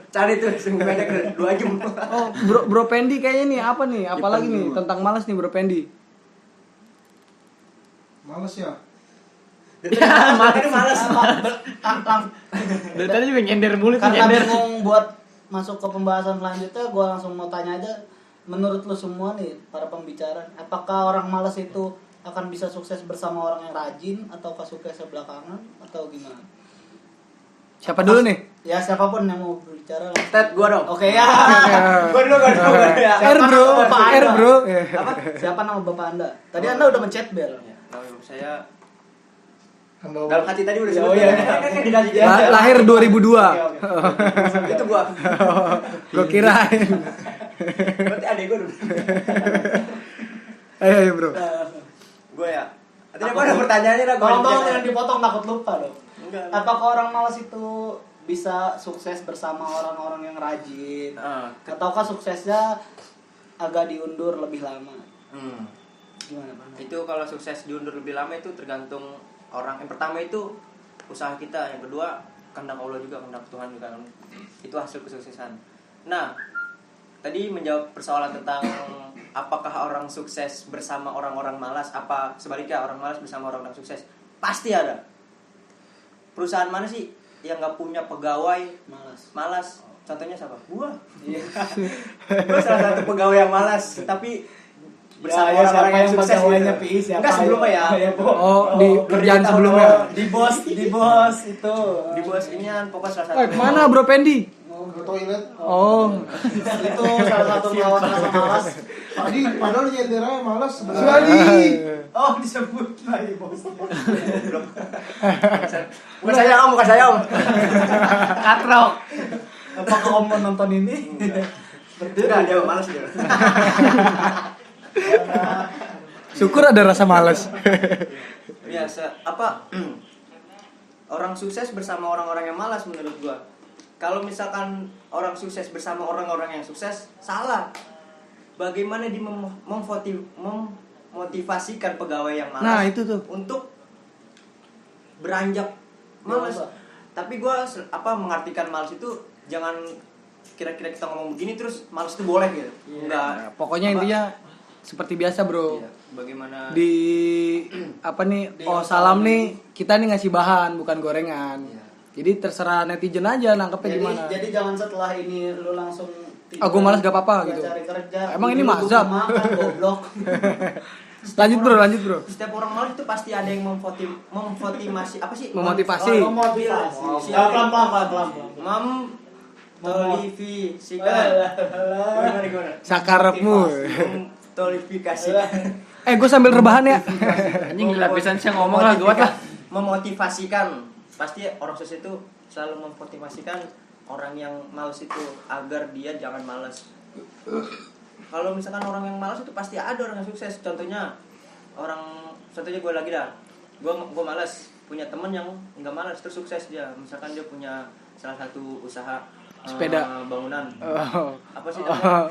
Cari tuh sumbu pendek 2 jam. Oh, Bro Pendi kayaknya nih apa nih? Apalagi nih tentang malas nih Bro Pendi. Males ya. Malas. Dari tadi juga nyender mulu tuh Karena nyender. bingung buat masuk ke pembahasan selanjutnya, gue langsung mau tanya aja, menurut lo semua nih para pembicara, apakah orang malas itu akan bisa sukses bersama orang yang rajin, ataukah suksesnya belakangan, atau gimana? Siapa dulu nih? Ya siapapun yang mau berbicara lah. Ted gua dong. Oke ya. Gua dulu ya. R bro, R bro. Apa? Siapa nama bapak anda? Tadi anda udah mencet bel. Saya Hamba dalam hati tadi udah Oh sebut. iya. Kan dikasih jalan. Lahir 2002. Itu gua. Gue kirain. Berarti adek gua dulu. Ayo bro. Gua ya. Tadi gua ada pertanyaannya dah. Tolong jangan dipotong, takut lupa loh. Enggak. Apakah orang malas itu bisa sukses bersama orang-orang yang rajin? Ataukah suksesnya agak diundur lebih lama? Gimana Bang? Itu kalau sukses diundur lebih lama itu tergantung orang. Yang pertama itu usaha kita, yang kedua kehendak Allah juga, kehendak Tuhan juga kan. Itu hasil kesuksesan. Nah, tadi menjawab persoalan tentang apakah orang sukses bersama orang-orang malas, apa sebaliknya orang malas bersama orang-orang sukses? Pasti ada. Perusahaan mana sih yang nggak punya pegawai malas? Contohnya siapa? Gua. Iya. Gua salah satu pegawai yang malas, tapi bersama orang-orang yang sukses pegawainya gitu. PI siapa? Enggak sebelumnya ya. Oh, di kerjaan sebelumnya. Di bos itu. Di bos inian pokoknya salah satu. Mana Bro Pendi? Ke toilet. Oh, Itu salah satu melawan rasa malas. Tadi padahal nyetirnya malas sebenarnya. Oh, disebut lagi bosnya. Bukan saya om. Katrok. Apakah om mau nonton ini? Enggak, dia malas dia. syukur ada rasa malas. Biasa orang sukses bersama orang-orang yang malas menurut gua. Kalau misalkan orang sukses bersama orang-orang yang sukses, salah. Bagaimana dia memotivasikan pegawai yang malas? Nah, itu tuh. Untuk beranjak malas. Tapi gua mengartikan malas itu jangan kira-kira kita ngomong begini terus malas itu boleh gitu. Enggak. Nah, pokoknya intinya seperti biasa, Bro. Iya, bagaimana Di salam nih, kita nih ngasih bahan bukan gorengan. Iya. Jadi terserah netizen aja nangkepnya gimana. Jadi jangan setelah ini lu langsung Aku malas gak apa-apa nggak gitu. cari kerja. Emang ini Lu mazhab? butuh makan, goblok. lanjut bro. setiap orang malas itu pasti ada yang memotivasi apa sih? Memotivasi. Memotivasi. Pelan-pelan. Memotivasikan. Gimana? Sakarepmu. Memtolifikasi. Gue sambil rebahan ya. Anjing gila pisan sih ngomong lah gawat lah. Memotivasikan. Pasti orang sukses itu selalu memotivasikan orang yang malas itu agar dia jangan malas. Kalau misalkan orang yang malas itu pasti ada orang yang sukses. Contohnya gue lagi dah. Gue malas, punya temen yang nggak malas terus sukses dia. Misalkan dia punya salah satu usaha Sepeda. bangunan. Oh. Apa sih namanya?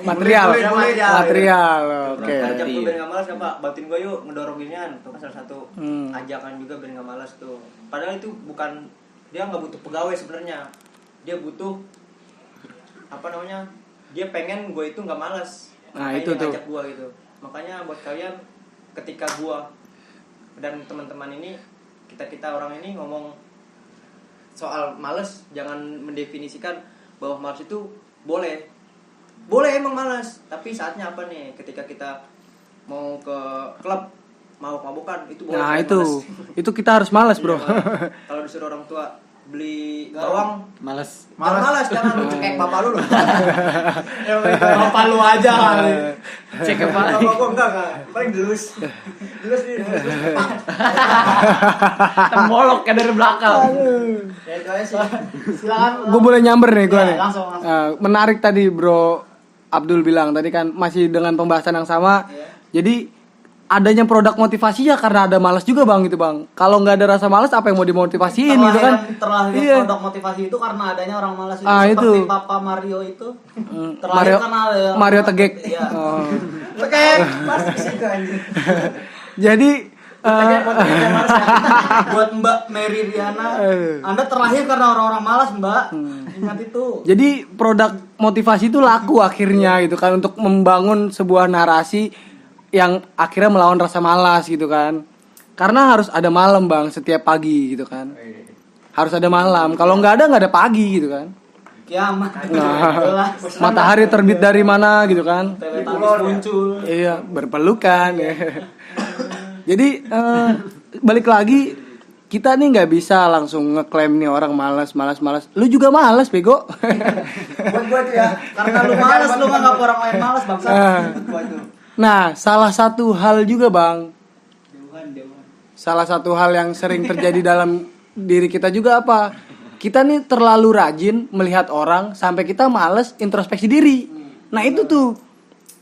Material. Oke. Ajak gue biar nggak malas, apa? Bantuin gue yuk ngedorong ginian. Itu kan salah satu ajakan juga biar nggak malas tuh. Padahal itu bukan, dia nggak butuh pegawai sebenarnya. Dia butuh dia pengen gue itu nggak malas. Nah, Makanya itu dia tuh. ngajak gue gitu. Makanya buat kalian, ketika gue dan teman-teman ini, kita orang ini ngomong soal malas, jangan mendefinisikan bahwa malas itu boleh emang malas, tapi saatnya apa nih? Ketika kita mau ke klub mabuk-mabukan itu boleh. Nah, malas. itu kita harus malas, Bro. Iya, kalau disuruh orang tua beli bawang, Malas. jangan lu cekek bapak lu. Bapak lu aja kali. Cek apa? Bapak gua enggak, paling delus nih. Tembolok kayak dari belakang. Ya itu aja sih. Silakan. Gue boleh nyamber nih gue Ya, nih. langsung. Menarik tadi Bro Abdul bilang tadi kan masih dengan pembahasan yang sama. Jadi adanya produk motivasi ya karena ada malas juga bang gitu bang. Kalau nggak ada rasa malas apa yang mau dimotivasiin gitu kan? Terlahir Iya. produk motivasi itu karena adanya orang malas itu. Ah, Seperti itu. Papa Mario itu. Mario, karena ada Mario Tegek. Iya. Oh. Tegek, pasti ke situ anjing. Jadi Buat Mbak Mary Riana, Anda terlahir karena orang-orang malas, Mbak. Ingat itu. jadi produk motivasi itu laku akhirnya gitu kan untuk membangun sebuah narasi yang akhirnya melawan rasa malas gitu kan. Karena harus ada malam bang setiap pagi gitu kan. Harus ada malam. Kalau nggak ada pagi gitu kan. Kiamat. Nah, matahari terbit dari mana gitu kan. Teletubbies muncul. Iya, berpelukan ya. Jadi balik lagi kita nih nggak bisa langsung ngeklaim nih orang malas. Lu juga malas bego. Buat gua tuh ya. Karena lu malas, lu nganggap orang lain malas, bangsa. Gua tuh. Nah, salah satu hal juga bang, Dewan. salah satu hal yang sering terjadi dalam diri kita juga apa? Kita nih terlalu rajin melihat orang sampai kita males introspeksi diri. Nah itu tuh,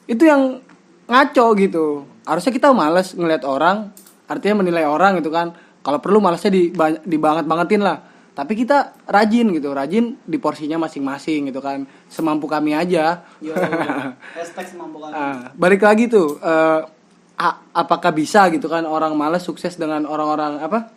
itu yang ngaco gitu. Harusnya kita males ngelihat orang, artinya menilai orang gitu kan. Kalau perlu malasnya dibanget-bangetin lah. Tapi kita rajin gitu, rajin di porsinya masing-masing gitu kan. Semampu kami aja. Yo. Hashtag semampu kami. Balik lagi tuh, apakah bisa gitu kan orang malas sukses dengan orang-orang apa?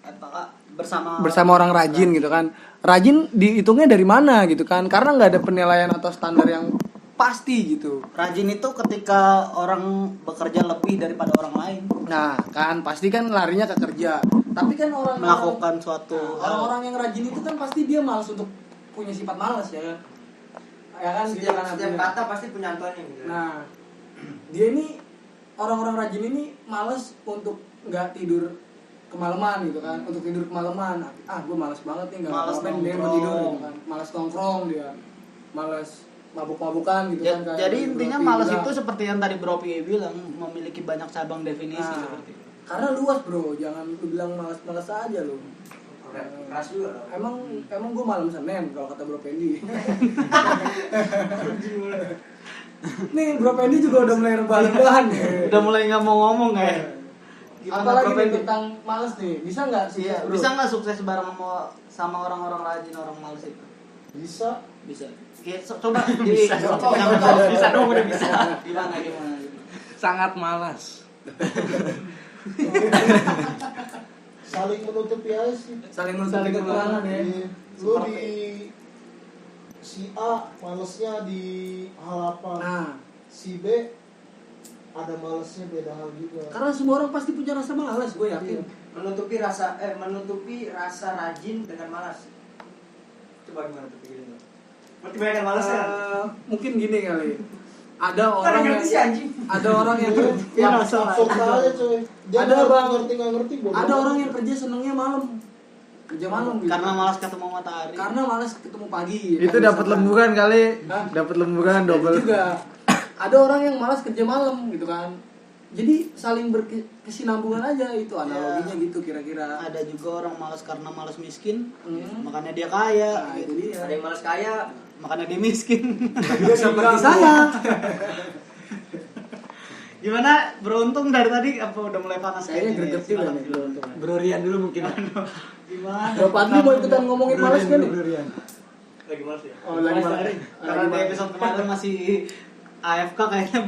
Apakah bersama orang rajin gitu kan. Rajin dihitungnya dari mana gitu kan? Karena nggak ada penilaian atau standar yang pasti gitu. Rajin itu ketika orang bekerja lebih daripada orang lain, Nah kan pasti kan larinya ke kerja. Tapi kan orang melakukan suatu hal. orang yang rajin itu kan pasti dia malas untuk punya sifat malas ya kan. Ya kan gitu Setiap, kan setiap artinya. kata pasti punya antonim gitu. Nah, dia ini orang-orang rajin ini malas untuk nggak tidur kemalaman gitu kan, untuk tidur kemalaman. Gue malas banget nih nggak Malas ngapain dia mau nongkrong. tidur gitu kan, malas nongkrong dia, malas mabuk-mabukan gitu kan. kayak Jadi Bro intinya Pi malas bilang. itu seperti yang tadi Bro Pi bilang, memiliki banyak cabang definisi Nah, seperti itu. karena luas bro, jangan lu bilang malas-malas aja lu. Keras juga loh. Emang gue malam Senin kalau kata Bro Pendi. Nih Bro Pendi juga udah mulai rebahan nih. Udah mulai nggak mau ngomong kayak. Apalagi Bro nih Pendi? tentang males nih, bisa nggak sih? Iya, bisa nggak sukses bareng sama orang-orang rajin, orang malas itu? Bisa. Bisa. Ya, coba bisa dong, udah bisa. Gimana? Sangat malas. Saling menutupi aja sih. Saling menutupi kekurangan ya. Lu di si A malesnya di hal apa, Nah, si B ada malesnya beda hal juga. karena semua orang pasti punya rasa malas, gue yakin. Menutupi rasa rajin dengan malas. Coba gimana tuh pikirin lo? Pertimbangkan malasnya. Mungkin gini kali. Ada Kan orang yang ngerti sih anjing. ada orang yang Ya, rasa Absurd aja coy. Dia Ada, Bang. nggak ngerti bodoh. ada orang yang kerja senengnya malam. Kerja malam gitu. Karena malas ketemu matahari. Karena malas ketemu pagi. Itu kan, dapat misalkan. lemburan kali. Hah? Dapat lemburan Dan double. juga ada orang yang malas kerja malam gitu kan. Jadi saling berkesinambungan aja itu analoginya gitu kira-kira. Ada juga orang malas karena malas miskin, Hmm. makanya dia kaya. Nah, itu dia. Ada yang malas kaya. Makanya dia miskin. Seperti saya. Gimana? Beruntung dari tadi apa udah mulai panas Kayaknya gini? greget juga Silakan nih. beruntung. Bro Rian dulu mungkin. Gimana? Bro Padli mau ikutan ngomongin malas kan nih? Bro Rian. Lagi malas ya. Oh, lagi malas. Karena di episode kemarin masih AFK kayaknya.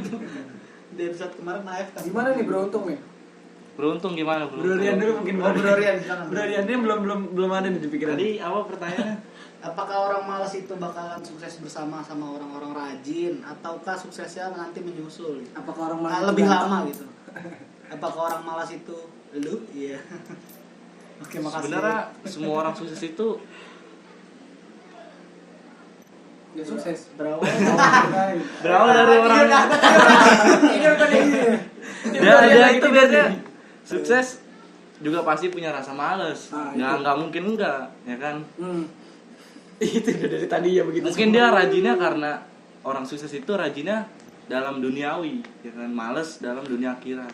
Di episode kemarin AFK. Gimana nih beruntung nih? Beruntung gimana bro? Bro Rian dulu mungkin. Oh, Bro Rian, silakan. Bro Rian dia belum ada nih di pikiran. Tadi apa pertanyaannya? Apakah orang malas itu bakalan sukses bersama sama orang-orang rajin, ataukah suksesnya nanti menyusul? Apakah orang malas Lebih itu lama gitu. Apakah orang malas itu lu? Iya. Oke, makasih. Sebenarnya semua orang sukses itu Gak sukses. berawal berawal dari orang dia itu biasanya sukses juga pasti punya rasa males. Ah, Nggak mungkin enggak, ya kan? Itu udah dari tadi ya begitu. Mungkin dia rajinnya karena orang sukses itu rajinnya dalam duniawi, ya kan? Males dalam dunia akhirat.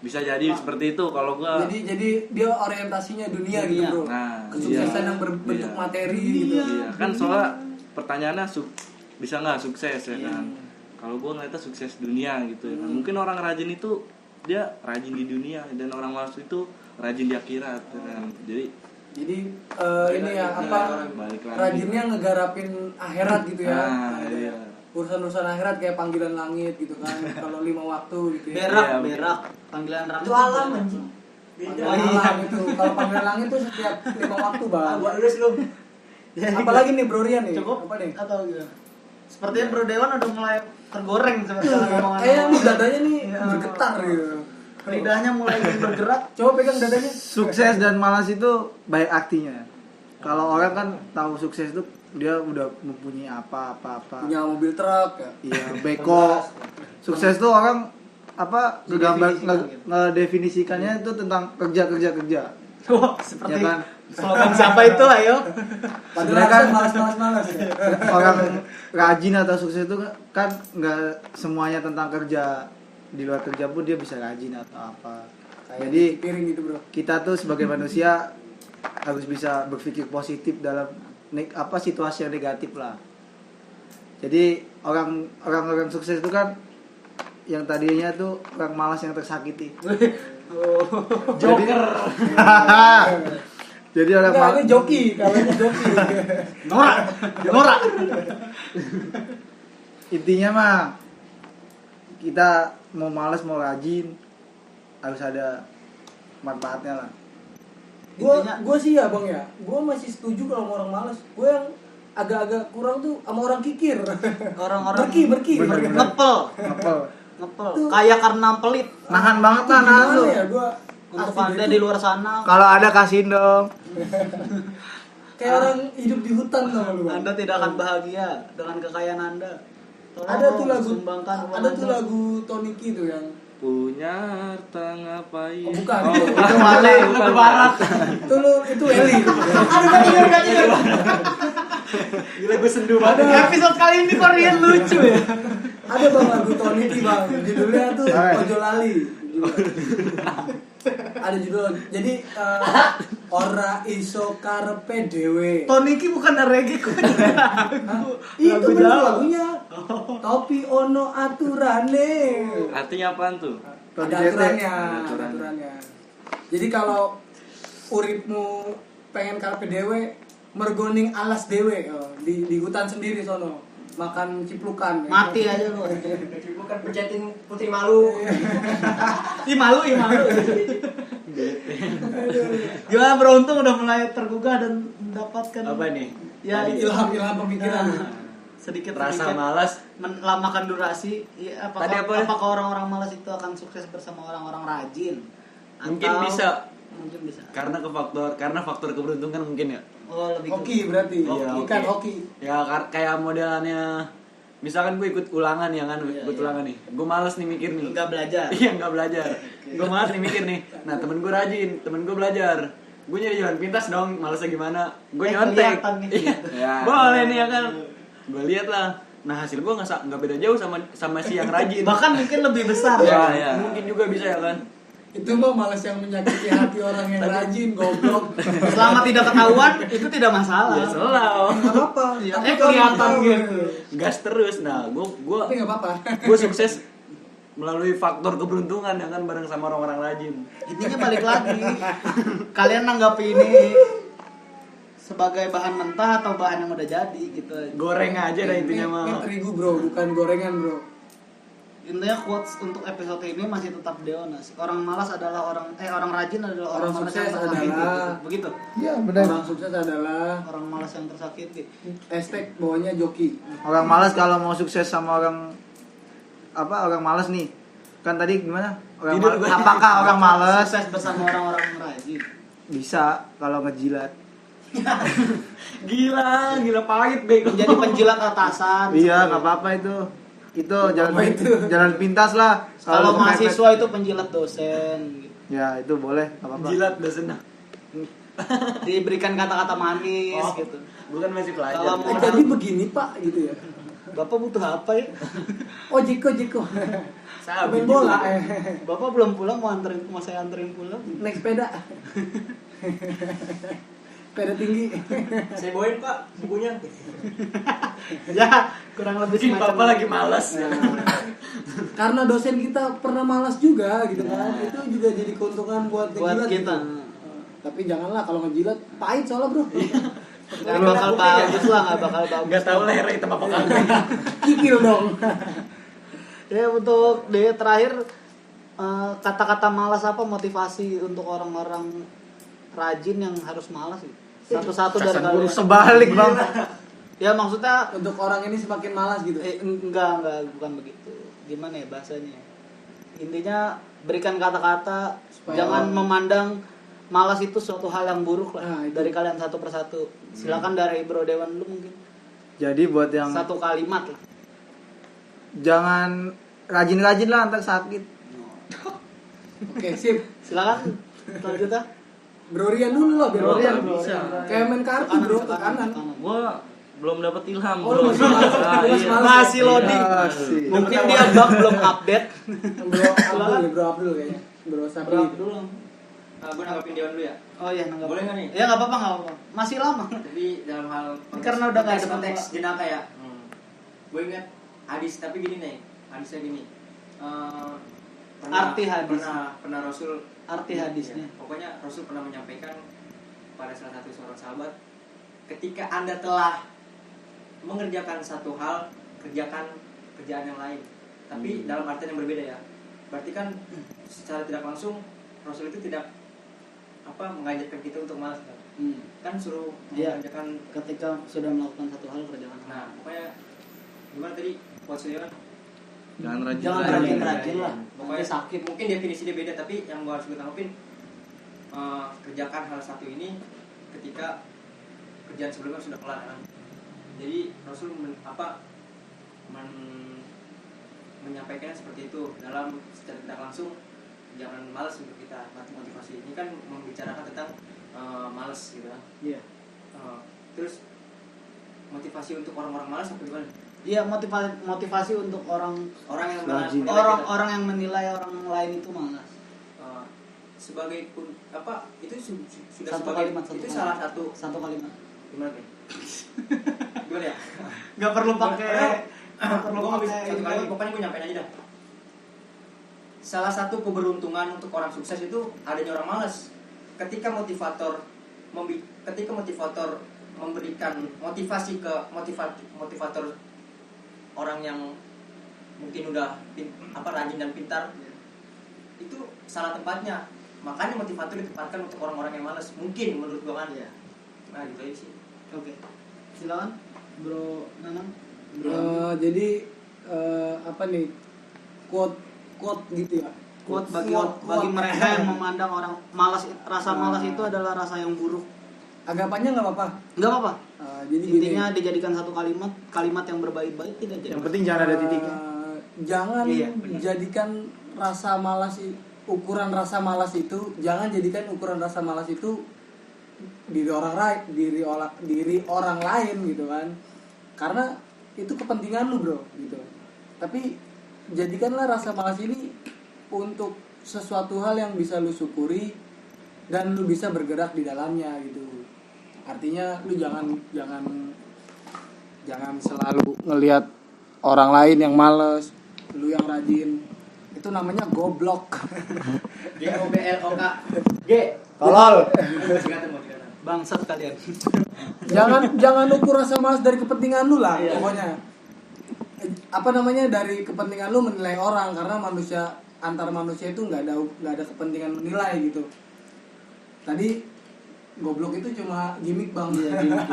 Bisa jadi seperti itu kalau gua. Jadi dia orientasinya dunia gitu bro. Nah, Kesuksesan iya. yang berbentuk Iya. materi gitu. Iya, kan soalnya pertanyaannya bisa nggak sukses ya kan? Iya. Kalau gue ngeliatnya sukses dunia gitu ya kan. Mungkin orang rajin itu dia rajin di dunia dan orang malas itu rajin di akhirat ya kan. Jadi ini ya apa? balik lagi. Rajinnya ngegarapin akhirat gitu ya. Nah, iya. Urusan-urusan akhirat kayak panggilan langit gitu kan. Kalau 5 waktu gitu ya. berak, Iya, berak. Panggilan rambut. Itu alam anjing. Panggilan alam itu. Kalau panggilan langit tuh setiap 5 waktu bang. Buat lulus lu. Apalagi nih Bro Rian nih. Cukup Apa nih? atau gimana? Sepertinya Bro Dewan udah mulai tergoreng sebenarnya omongan. Kayaknya dadanya nih bergetar gitu. Lidahnya mulai bergerak. Coba pegang dadanya. Sukses dan malas itu baik artinya. Kalau orang kan tahu sukses itu dia udah mempunyai apa. Punya mobil truk ya. Iya, beko. Sukses tuh orang apa ngegambar ngedefinisikannya itu tentang kerja. Wah, seperti Ya kan? slogan siapa itu ayo? Padahal Sebenarnya kan malas ya. Orang rajin atau sukses itu kan nggak semuanya tentang kerja. Di luar kerja pun dia bisa rajin atau apa. Jadi piring gitu bro. kita tuh sebagai manusia harus bisa berpikir positif dalam situasi yang negatif lah. Jadi orang sukses itu kan yang tadinya tuh orang malas yang tersakiti. Joker. Jadi orang Enggak, malas ini joki, kalau ini joki. Norak. intinya mah kita mau malas mau rajin harus ada manfaatnya lah. Intinya- Gue sih ya bang ya, gue masih setuju kalau sama orang malas. Gue yang agak-agak kurang tuh sama orang kikir. Orang-orang berki. ngepel kayak karena pelit Nahan banget lah, nahan Gimana tuh. ya gue untuk anda di luar sana. Kalau ada kasihin dong. kayak orang hidup di hutan tau lu. Bang. Anda tidak akan bahagia dengan kekayaan anda. Tolong Ada tuh lagu, sumbangkan uang ada tuh Anda. lagu Tony Ki tuh yang Punya harta ngapain? oh, bukan. Itu Wale, lagu barat. itu Eli. Gila gue sendu banget. Episode kali ini Korean lucu ya. Ada bang lagu Tony Ki bang, judulnya tuh Alright. Ojo Lali. Ada judul, jadi ora iso karepe dhewe. Tony Ki bukan reggae kok. Itu bener lagunya. Topi ono aturane. Artinya apaan tuh? Ada aturannya. Jadi kalau uripmu pengen karepe dhewe, mergoning alas dhewe di hutan sendiri sono. Makan ciplukan. Mati aja lu. Bukan pecatin putri malu. Ih malu. Gimana beruntung udah mulai tergugah dan mendapatkan Apa nih? ya ilham pemikiran. sedikit Rasa malas. melamakan durasi. Ya, Tadi apa? apakah orang-orang malas itu akan sukses bersama orang-orang rajin? Mungkin bisa. Mungkin bisa. Karena faktor keberuntungan mungkin ya. Oh, lebih Hoki berarti. Iya, Bukan hoki. hoki. Ya kayak modelannya misalkan gue ikut ulangan ya kan, ikut ulangan nih. Gue males nih mikir nih. Enggak belajar. Iya nggak belajar. Gue males nih mikir nih. Nah temen gue rajin, temen gue belajar. Gue nyari jalan pintas dong, malesnya gimana? Gue nyontek. kelihatan nih. Iya. Ya. Boleh nih ya kan. Gue lihat lah. Nah hasil gue nggak beda jauh sama si yang rajin. Bahkan mungkin lebih besar. Ya, mungkin juga bisa ya kan. Itu mah malas yang menyakiti hati orang yang rajin, goblok. Selama tidak ketahuan itu tidak masalah. Ya selalu. Enggak apa-apa. Iya, Tapi kalau kelihatan tahu, gitu. Gas terus. Nah Tapi enggak apa-apa. gue sukses melalui faktor keberuntungan ya kan bareng sama orang-orang rajin. Intinya balik lagi. Kalian nanggapi ini sebagai bahan mentah atau bahan yang udah jadi gitu aja. Goreng aja dah intinya mah. Ini terigu bro, bukan gorengan bro. Intinya quotes untuk episode ini masih tetap Deonas. Orang malas adalah orang rajin adalah orang Orang malas sukses yang tersakiti. adalah- Begitu. Iya benar. Orang sukses adalah Orang malas yang tersakiti. hashtag bawahnya joki. Orang malas kalau mau sukses sama orang malas nih. Kan tadi gimana? Apakah orang malas Sukses bersama orang-orang rajin. bisa kalau ngejilat? Gila pahit bego. Menjadi penjilat atasan. Iya, nggak apa-apa itu. Itu jalan pintas lah. Kalau kepepet. mahasiswa itu penjilat dosen gitu. Ya, itu boleh, nggak apa-apa. Jilat dosen. Diberikan kata-kata manis Oh. gitu. Bukan masih pelajar. Kalau mau- Jadi begini pak gitu ya. Bapak butuh apa ya? Oh Jiko. Sabi Main bola Bapak belum pulang mau saya anterin pulang. naik sepeda. Sepeda tinggi. Saya bawain Pak bukunya. Ya, kurang lebih Mungkin semacam bapak lagi malas. Karena dosen kita pernah malas juga gitu kan. Itu juga jadi keuntungan buat buat ngejilat kita. gitu. Tapi janganlah kalau ngejilat pahit soalnya bro. Gak bakal bagus lah, gak bakal bagus. Gak tahu leher hitam apa kagak. Kikil dong. Ya untuk terakhir kata-kata malas apa motivasi untuk orang-orang rajin yang harus malas sih? Satu-satu dari Guru kalian. sebalik, Bang. Ya maksudnya Untuk orang ini semakin malas gitu. enggak bukan begitu. Gimana ya bahasanya? Intinya berikan kata-kata, jangan memandang malas itu suatu hal yang buruk lah. Nah, itu. Dari kalian satu persatu. Silakan dari Bro Dewan dulu mungkin. Jadi buat yang Satu kalimat lah. jangan rajin-rajin lah ntar sakit. Oke sip. Silakan. Selanjutnya. Bro Rian dulu lah biar Bro Rian, bro. bisa. Kayak main kartu bro ke kanan. Gua belum dapat ilham, Oh, bro. lu masih malas. Ah, Lu masih iya. malas. Masih loading. Masih. Mungkin dia bug belum update. Bro Abdul kayaknya. Bro Sabri. Berapa dulu? Gue nanggapin Dewan dulu ya. Oh iya, nanggap. Boleh nggak nih? Ya nggak apa-apa. Masih lama. Tapi dalam hal Karena udah nggak ada konteks apa-apa. jenaka ya. Gue ingat hadis tapi gini nih. Hadisnya gini. Arti hadis. Pernah Rasul Arti hadisnya. ya, pokoknya Rasul pernah menyampaikan pada salah satu seorang sahabat, ketika Anda telah mengerjakan satu hal, kerjakan kerjaan yang lain. Tapi dalam artian yang berbeda ya. Berarti kan secara tidak langsung Rasul itu tidak mengajarkan kita untuk malas kan. Kan suruh Iya. mengerjakan. Ketika sudah melakukan satu hal kerjakan. Nah pokoknya gimana tadi quotesnya kan? Jangan rajin. Jangan rajin. rajin lah. Pokoknya Nanti sakit. mungkin definisinya beda, tapi yang gua harus gue tanggapin, kerjakan hal satu ini ketika kerjaan sebelumnya sudah kelar kan. Jadi Rasul menyampaikannya seperti itu dalam secara tidak langsung. Jangan malas untuk kita motivasi. Ini kan membicarakan tentang malas gitu kan. Iya. Terus motivasi untuk orang-orang malas apa gimana? Iya, motivasi untuk orang Yang Rajin. menilai kita. orang yang menilai orang lain itu malas. Sebagai itu sudah Satu sebagai kalimat, itu salah satu satu kalimat. gimana nih? Gimana ya? Gak perlu pakai Gak perlu pakai satu kalimat, pokoknya gue nyampein aja dah. Salah satu keberuntungan untuk orang sukses itu adanya orang malas. Ketika motivator memberikan motivasi ke motivator orang yang mungkin udah rajin dan pintar, itu salah tempatnya. Makanya motivator ditempatkan untuk orang-orang yang malas. Mungkin menurut gua kan ya. Nah gitu aja sih. Oke. Silakan Bro Nanang. Jadi apa nih, quote gitu ya, Quote bagi mereka yang memandang orang malas, rasa malas itu adalah rasa yang buruk. agak panjang nggak apa-apa. Enggak apa-apa. Jadi Intinya dijadikan satu kalimat yang berbait-bait tidak jadi. Yang penting jangan ada titiknya. Jangan Iya. jadikan rasa malas ukuran rasa malas itu, jangan jadikan ukuran rasa malas itu diri orang lain gitu kan. Karena itu kepentingan lu, Bro, gitu. Tapi jadikanlah rasa malas ini untuk sesuatu hal yang bisa lu syukuri dan lu bisa bergerak di dalamnya gitu. Artinya lu jangan selalu ngelihat orang lain yang males, lu yang rajin. Itu namanya goblok. GOBLOK. G. Tolol. Bangsat kalian. jangan ukur rasa malas dari kepentingan lu lah. Iya. Pokoknya apa namanya, dari kepentingan lu menilai orang, karena antar manusia itu nggak ada kepentingan menilai gitu. Tadi goblok itu cuma gimmick, Bang. Iya, gimmick.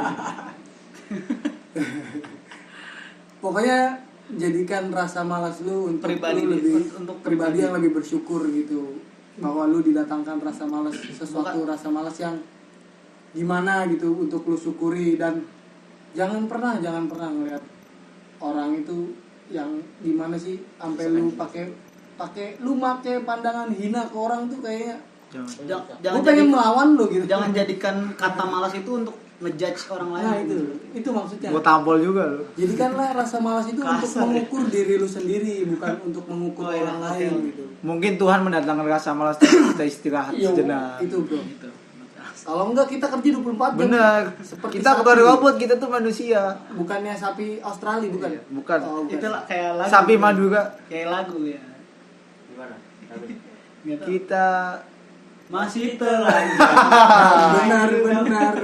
Pokoknya jadikan rasa malas lu untuk Pribadi, lu lebih untuk pribadi pribadi. yang lebih bersyukur gitu. Bahwa lu didatangkan rasa malas, sesuatu rasa malas yang gimana gitu untuk lu syukuri. Dan jangan pernah ngeliat orang itu yang gimana sih sampai lu pakai pandangan hina ke orang tuh kayaknya. Jangan Gue pengen melawan lu gitu. Jangan jadikan kata malas itu untuk ngejudge orang lain. Nah itu maksudnya. Gue tampol juga lu. Jadikanlah rasa malas itu untuk Kasar, mengukur diri lu sendiri, bukan untuk mengukur Oh, iya, orang oke, lain oke. gitu. Mungkin Tuhan mendatangkan rasa malas kita istirahat Iya, sejenak. itu bro. Kalau enggak kita kerja 24 jam. Bener. Seperti Kita bukan sapi. robot, kita tuh manusia. Bukannya sapi Australia bukan? Iya, bukan. Oh, bukan. Itu kayak lagu. Sapi Madura. Kayak lagu ya. Gimana? Gitu. Kita Masih telanjang. Benar.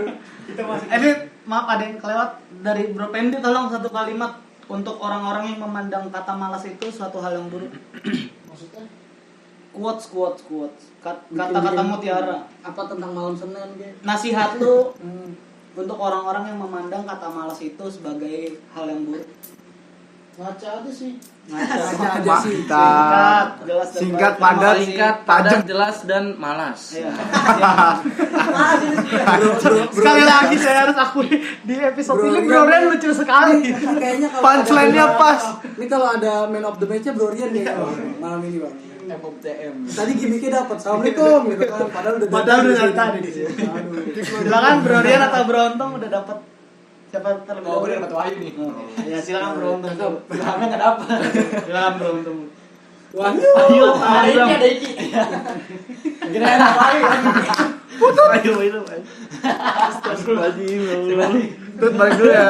Ini maaf ada yang kelewat dari Bro Pendi, tolong satu kalimat untuk orang-orang yang memandang kata malas itu suatu hal yang buruk. Maksudnya? Quotes. Kata-kata mutiara. Apa tentang malam Senin dia? Nasihat lu untuk orang-orang yang memandang kata malas itu sebagai hal yang buruk. Ngaca aja sih. Aja sih. Singkat, jelas dan singkat, baik. padat, Singkat, tajam. padat, jelas dan malas. Iya. Sekali lagi saya harus akui di episode Bro, ini Rian. Bro Rian lucu sekali. Kayaknya kalau Punchline-nya ada- pas. Ini kalau ada man of the match-nya Bro Rian kayaknya malam ini, Bang. MOTM. Tadi gimmicknya dapat. Assalamualaikum gitu kan. Padahal udah Dari tadi di sini. Aduh. Silakan Bro Rian atau Bro Ontong udah dapat siapa terlebih Oh, gue dahulu? dapat Wahyu nih. Ya silakan Bro Ontong. Bilangnya nggak dapat. Silakan Bro Ontong. Wahyu. Ayo, Ada iki. Kira enak Wahyu. Ayo, ayo. Tut balik dulu ya.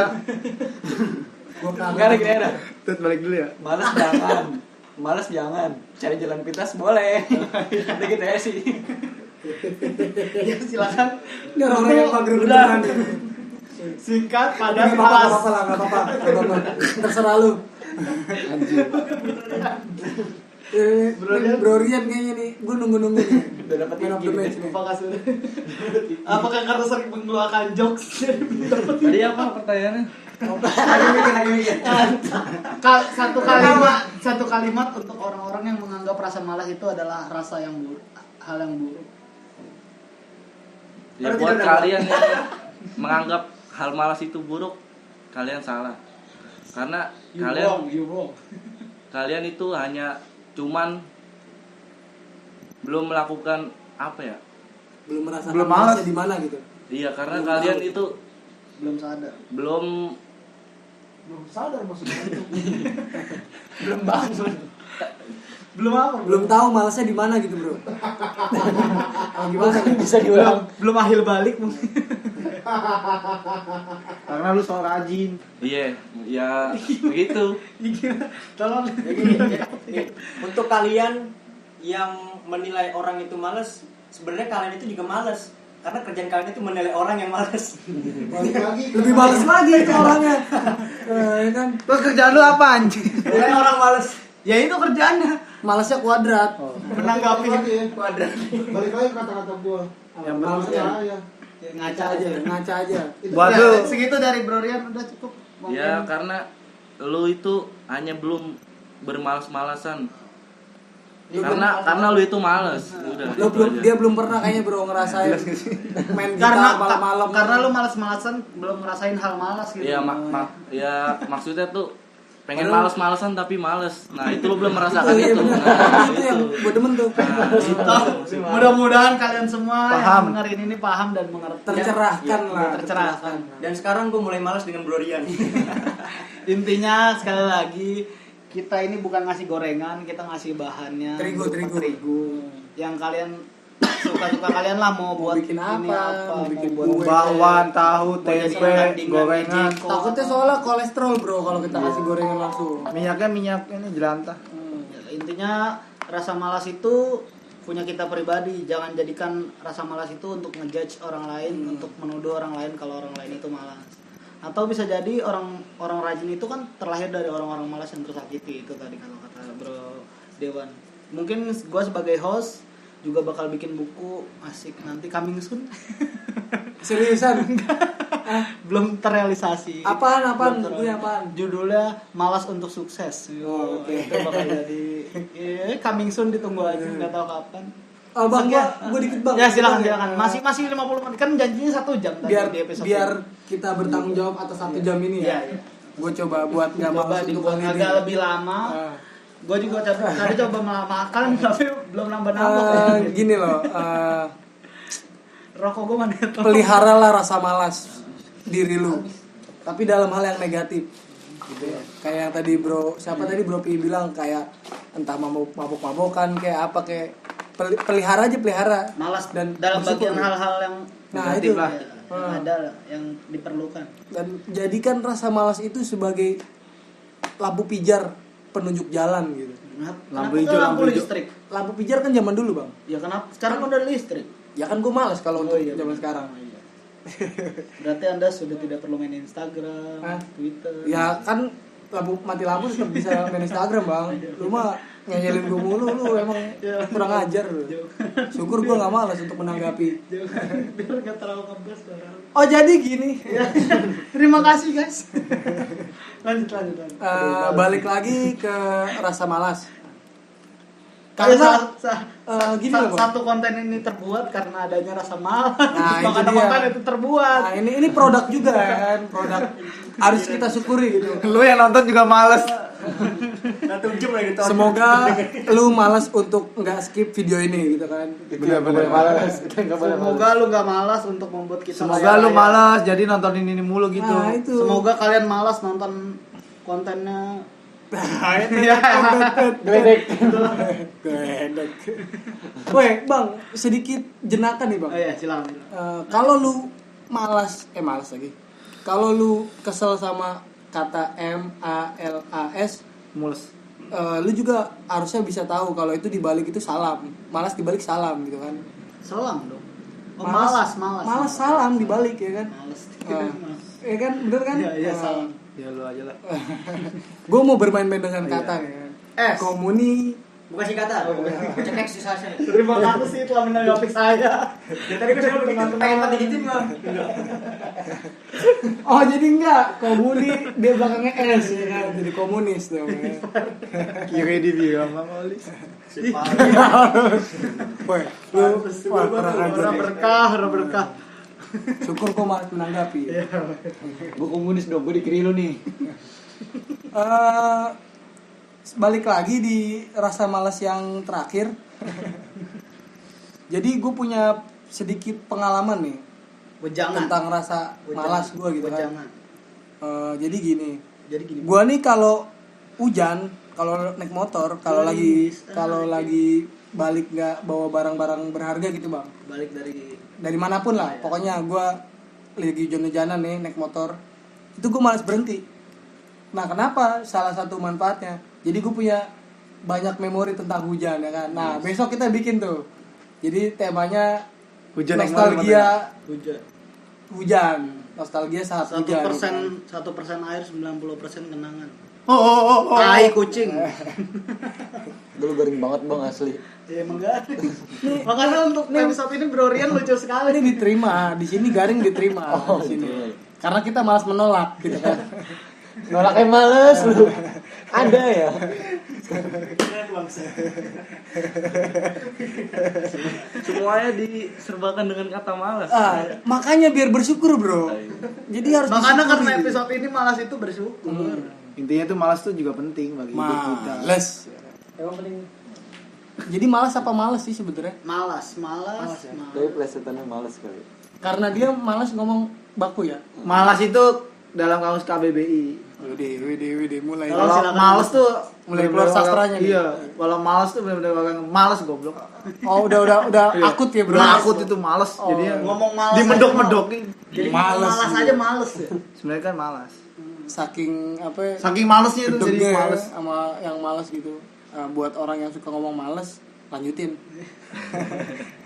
Enggak ada kira ada. Tut balik dulu ya. Males jangan. Cari jalan pintas boleh. Udah gitu ya sih. Ya silakan. Ini orang-orang yang mager Udah. beneran nih. Singkat, Nggak padat, apa-apa, pas. nggak apa-apa. Terserah lu. Brorian kayaknya nih. Gue nunggu nih. Udah dapat Man of the match nih. Apakah sudah? Apakah karena sering mengeluarkan jokes? Tadi apa pertanyaannya? Lagi mikir. Satu kalimat untuk orang-orang yang menganggap rasa malas itu adalah rasa yang buruk, hal yang buruk. Ya buat kalian yang menganggap hal malas itu buruk, kalian salah. Karena You wrong. kalian itu hanya cuman belum melakukan apa ya? Belum merasakan Belum malas. malasnya di mana gitu. Iya, karena Belum kalian tahu. itu Belum sadar. belum Belum sadar maksudnya. Belum bangun. Belum apa? Belum tahu malasnya di mana gitu, Bro. Gimana Bisa diulang. Belum akhir balik mungkin. Karena lu soal rajin. iya, ya begitu. Tolong. Ya gini, nih, untuk kalian yang menilai orang itu malas, sebenarnya kalian itu juga malas. Karena kerjaan kalian itu menilai orang yang malas. Balik lagi. lebih males lagi itu orangnya. Ya kan Terus kerjaan lu apa anjing? Menilai orang malas. Ya itu kerjaannya. malasnya kuadrat. Menanggapi. Balik lagi ya. Balik lagi kata-kata gua. Yang Malasnya ya. Ngaca aja. Ngaca aja. Buat Ya, lu. segitu dari Bro Rian udah cukup. Ya karena lu itu hanya belum bermalas-malasan. Karena lu itu males. Udah. Lo itu belum aja. dia belum pernah kayaknya bro ngerasain main Karena gitar malam-malam. karena lu malas-malasan belum ngerasain hal malas gitu. Ya ya maksudnya tuh pengen males-malesan tapi males. Nah, itu lu belum merasakan Iya, itu. bener. Nah, Itu yang gue demen tuh. Mudah-mudahan kalian semua Paham. yang dengerin ini paham dan mengerti. Tercerahkan Ya, lah. tercerahkan. Dan sekarang gue mulai malas dengan Brorian. Intinya sekali lagi kita ini bukan ngasih gorengan, kita ngasih bahannya Terigu, berupa terigu. yang kalian suka-suka kalian lah mau buat bikin ini apa, mau bikin buat kue. Bakwan, tahu, mau jadi tempe, tandingan gorengan. ejeko. Takutnya soalnya kolesterol bro kalau kita kasih gorengan langsung. Minyaknya minyak ini jelantah. Intinya rasa malas itu punya kita pribadi, jangan jadikan rasa malas itu untuk ngejudge orang lain, untuk menuduh orang lain kalau orang lain itu malas. Atau bisa jadi orang rajin itu kan terlahir dari orang-orang malas yang tersakiti, itu tadi kalau kata Bro Dewan. Mungkin gue sebagai host juga bakal bikin buku asik nanti coming soon. Seriusan? Belum terrealisasi. Apaan? Belum Bukunya apaan? Judulnya Malas untuk Sukses. Oh, oke. Itu bakal jadi coming soon, ditunggu aja, nggak tahu kapan. Oh, bang, Sekian. gue dikit bang. Ya silakan. Masih 50 menit kan janjinya 1 jam tadi biar di episode. biar kita bertanggung jawab atas 1 jam ini ya. Iya. Gue coba buat nggak coba malas untuk dibuat kali ini. agak lebih lama. Ah. Gue juga tadi coba melamakan tapi belum nambah-nambah. Gini loh, Rokok gue mana? peliharalah rasa malas diri lu, tapi dalam hal yang negatif. Gitu ya. Kayak yang tadi bro, siapa tadi bro Pi bilang kayak entah mabuk-mabukan kayak apa kayak pelihara aja pelihara. Malas Dan dalam bersyukur. bagian hal-hal yang Nah, negatif itu. lah. Ah. Ada lah yang diperlukan. Dan jadikan rasa malas itu sebagai lampu pijar penunjuk jalan gitu. Lampu hijau, lampu hijau. listrik. Lampu pijar kan zaman dulu bang. Ya kenapa? Sekarang kan udah listrik. Ya kan gue malas kalau untuk iya. zaman sekarang. Berarti Anda sudah tidak perlu main Instagram, Hah? Twitter. Ya kan mati lampu tetap bisa main Instagram bang. Lu mah ngeyelin gue mulu, lu emang kurang ajar lu. Syukur gue nggak malas untuk menanggapi. Biar nggak terlalu ngebas orang. Oh jadi gini, Terima kasih guys. lanjut. balik lagi ke rasa malas. Karena Gini loh, Bang. satu konten ini terbuat karena adanya rasa malas. Nah, itu Makanya dia. konten itu terbuat. Nah ini produk juga kan, produk harus kita syukuri gitu. Lu yang nonton juga males. Semoga lu malas untuk nggak skip video ini gitu kan. Bener-bener males. Semoga lu nggak malas untuk membuat kita Semoga lu layak. malas jadi nontonin ini mulu gitu. Nah itu. Semoga kalian malas nonton kontennya. Geledek. Weh bang, sedikit jenaka nih bang. Oh iya, silakan. Kalau lu malas lagi. Kalau lu kesel sama kata MALAS, Mules. lu juga harusnya bisa tahu kalau itu dibalik itu salam. Malas dibalik salam gitu kan. Selang dong. Oh, malas. Malas salam dibalik ya kan. Malas. Ya kan, bener kan? Iya, salam. Ya lu aja lah. Gue mau bermain-main dengan kata ya. S. Bukan singkatan. Cekek sih saya. Terima kasih telah menanggapi saya. Ya, tadi gue selalu begitu, pengen mati ditin gua. Oh jadi enggak komuni dia belakangnya S ya kan? Jadi komunis dong. Ya. Kira dibilang Bang Oli. Woi, lu wah kurang ajar. Orang berkah. Syukur kok malah menanggapi. Gue komunis dong, gue dikiri lu nih. Balik lagi di rasa malas yang terakhir. Jadi gue punya sedikit pengalaman nih Wejangan. tentang rasa malas gue gitu kan. Wejangan. Jadi gini, Jadi gini. gue nih kalau hujan, kalau naik motor, kalau lagi balik nggak bawa barang-barang berharga gitu bang, Balik dari manapun lah, pokoknya gue lagi hujan-hujanan nih naik motor, itu gue malas berhenti. Nah kenapa? Salah satu manfaatnya, jadi gue punya banyak memori tentang hujan ya kan. Nah besok kita bikin tuh, jadi temanya Hujan yang nostalgia hujan. hujan, nostalgia saat hujan. 1% air, 90% kenangan. Oh. Tai kucing. Lu garing banget bang asli. Ya emang enggak. Makanya untuk episode ini Bro Rian lucu sekali. Ini diterima, di sini garing diterima di sini. Karena kita malas menolak gitu kan. Nolaknya males lu. Ada ya. Semuanya diserbakan dengan kata malas. Makanya biar bersyukur, Bro. Jadi harus Makanya disyukuri. karena episode ini malas itu bersyukur. Intinya tuh malas tuh juga penting bagi hidup kita. Males. Emang penting. Jadi malas apa males sih sebetulnya? Malas. Tapi plesetannya males kali. Karena dia malas ngomong baku ya. Malas itu dalam kamus KBBI. Wede mulai. Kalau Kalau silakan. malas tuh Mulai bener-bener keluar sastranya orang- nih. Iya, kalau malas tuh benar-benar orang malas goblok. Oh, udah Iya. akut ya, Bro. Udah akut itu malas. Oh, Jadi ngomong malas dimedok-medokin. Jadi Males malas gitu. aja males ya. Sebenarnya kan malas. Saking apa ya, Saking malesnya itu jadi gedegnya malas. sama yang malas gitu. Buat orang yang suka ngomong males, lanjutin.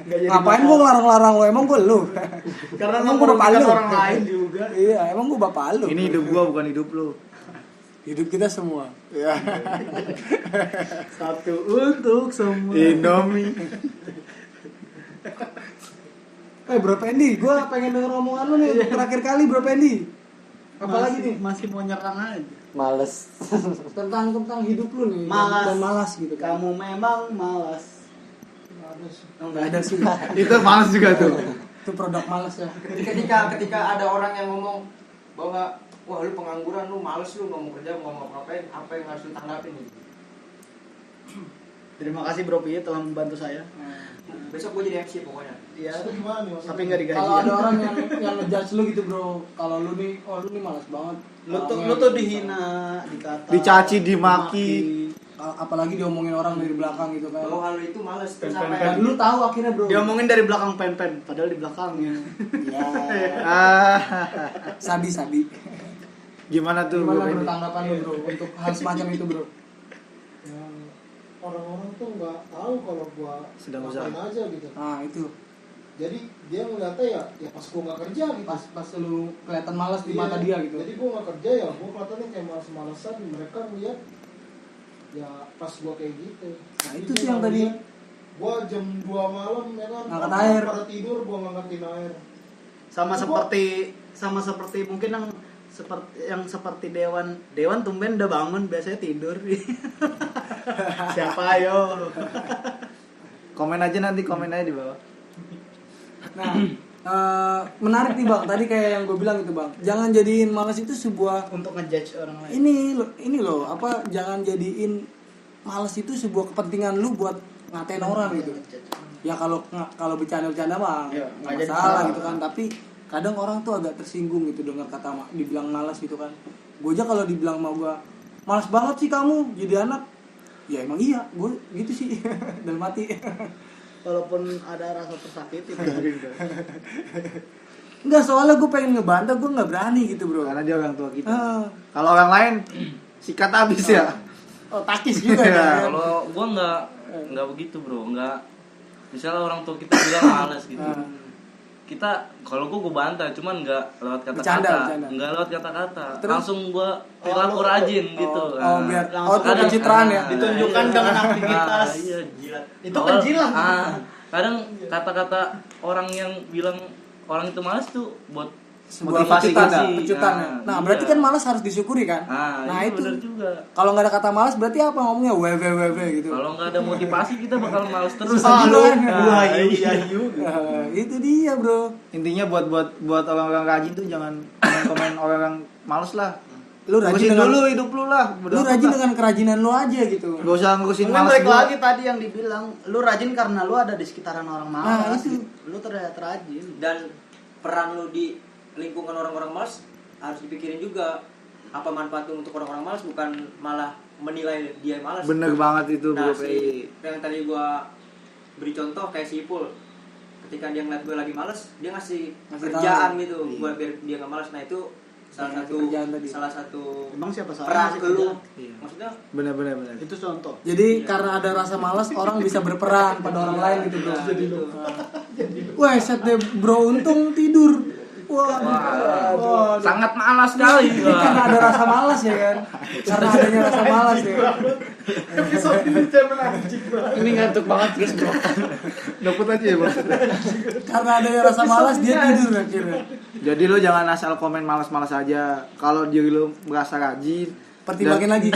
Ngapain gua ngelarang-larang lo? Emang gua lu? Karena Emang gua bapak lu? orang lain juga. Iya, emang gua bapak lu. Ini hidup gua bukan hidup lu. Hidup kita semua. Iya. Satu untuk semua. Indomie. Bro Pendi, gua pengen denger omongan lu nih terakhir kali Bro Pendi. Apalagi nih Masih mau nyerang aja. Males. tentang hidup lu nih Malas. dan malas gitu kan. Kamu memang malas. Enggak ada sih. Itu malas juga tuh. Itu produk malas ya. Ketika ada orang yang ngomong bahwa wah lu pengangguran, lu males, lu nggak mau kerja, nggak mau ngapain, apa yang harus ditanggapin nih? Terima kasih Bro Pi telah membantu saya. Besok gue jadi MC pokoknya. Iya. Itu gimana nih Mas? Tapi nggak digaji. Kalau ada orang yang ngejudge lu gitu bro, kalau lu nih, oh lu nih malas banget. Lu tuh dihina, dikata, Dicaci, dimaki. Apalagi diomongin orang dari belakang gitu kan. Bahwa hal itu males, terus Pen, apa Dan yang lu tahu akhirnya bro. Diomongin dari belakang pen-pen, padahal di belakangnya. Ya, Ah. sabi. Gimana tuh? Gimana Bro bro Pendi? tanggapan lu bro untuk hal semacam itu bro? Yang orang-orang tuh nggak tahu kalau gua Sedang ngapain usaha. aja gitu. Nah itu Jadi dia ngeliatnya ya pas gua nggak kerja gitu. pas lu kelihatan malas di Iya, mata dia gitu. Jadi gua nggak kerja ya, gua kelihatannya kayak malas-malasan. Mereka ngeliat ya pas gua kayak gitu. Nah, Jadi itu dia sih yang tadi. ngeliat Gua jam 2 malam ya kan. Ngangkat orang air. Pada tidur gua ngangkatin air. sama seperti mungkin yang seperti Dewan tumben udah bangun, biasanya tidur. Siapa ayo? Komen aja nanti, komen aja di bawah. Nah, menarik nih bang. Tadi kayak yang gue bilang itu bang. Jangan jadiin malas itu sebuah Untuk ngejudge orang lain. ini loh apa? Jangan jadiin malas itu sebuah kepentingan lu buat ngatain orang gitu. Ya kalau bercanda-bercanda mah Ya, nggak nggak jadi masalah masalah. gitu kan. Tapi kadang orang tuh agak tersinggung gitu dengar kata dibilang malas gitu kan. Gue aja kalau dibilang sama gue malas banget sih kamu jadi anak. Ya emang iya, gue gitu sih dalam hati. Walaupun ada rasa tersakiti. Enggak, soalnya gue pengen ngebantah, gue nggak berani gitu bro. Karena dia orang tua kita. Ah. Kalau orang lain sikat habis ya. Oh takis juga ya. Kalau gua nggak begitu bro, nggak. Misalnya orang tua kita bilang malas gitu. kita kalau gue bantah cuman nggak lewat Bercanda. kata-kata, nggak lewat kata-kata, Terus? langsung gue perilaku rajin gitu. Oh, biar output kadang- pencitraan ya. ditunjukkan dengan aktivitas. Iya, Itu penjilat. Kadang kata-kata orang yang bilang orang itu malas tuh buat Sebuah Motivasi pecutan, kita. pecutannya. Nah, Iya. berarti kan malas harus disyukuri kan? Nah, itu bener juga. kalau nggak ada kata malas berarti apa ngomongnya www gitu. Kalau nggak ada motivasi kita bakal malas terus. Susah juga kan? Itu dia, Bro. Intinya buat orang-orang rajin tuh jangan komen orang-orang males lah. Lu rajin Ngurusin dengan dulu hidup lu lah. lu rajin dengan kerajinan lu aja gitu. Gak usah ngurusin Mungkin males balik gua. lagi tadi yang dibilang, lu rajin karena lu ada di sekitaran orang malas. Nah, itu. Lu terlihat rajin. Dan peran lu di lingkungan orang-orang malas harus dipikirin juga. Apa manfaat lu untuk orang-orang malas, bukan malah menilai dia malas. Bener banget itu Nah, Bro si PI. yang tadi gua beri contoh kayak si Ipul, ketika dia ngeliat gue lagi males, dia ngasih Ngasih kerjaan tahu. gitu buat biar dia nggak males. Nah itu salah Ngasih satu kerjaan tadi. salah satu Emang siapa salah peran ngasih ke lu. kerjaan? Iya. Maksudnya Bener. Itu contoh. Jadi karena ada rasa malas orang bisa berperan pada orang lain gitu, Bro. nah, gitu. Wah, set deh, Bro, untung tidur. Wah, Sangat malas sekali. ini karena ada rasa malas ya kan? Karena adanya rasa malas ya. Episode ini cemen anjing banget. Ini ngantuk banget guys, Bro. Dapet aja ya Bang. Karena adanya rasa malas dia tidur akhirnya. Jadi lu jangan asal komen malas-malas aja. Kalau diri lu merasa rajin, Pertimbangin lagi.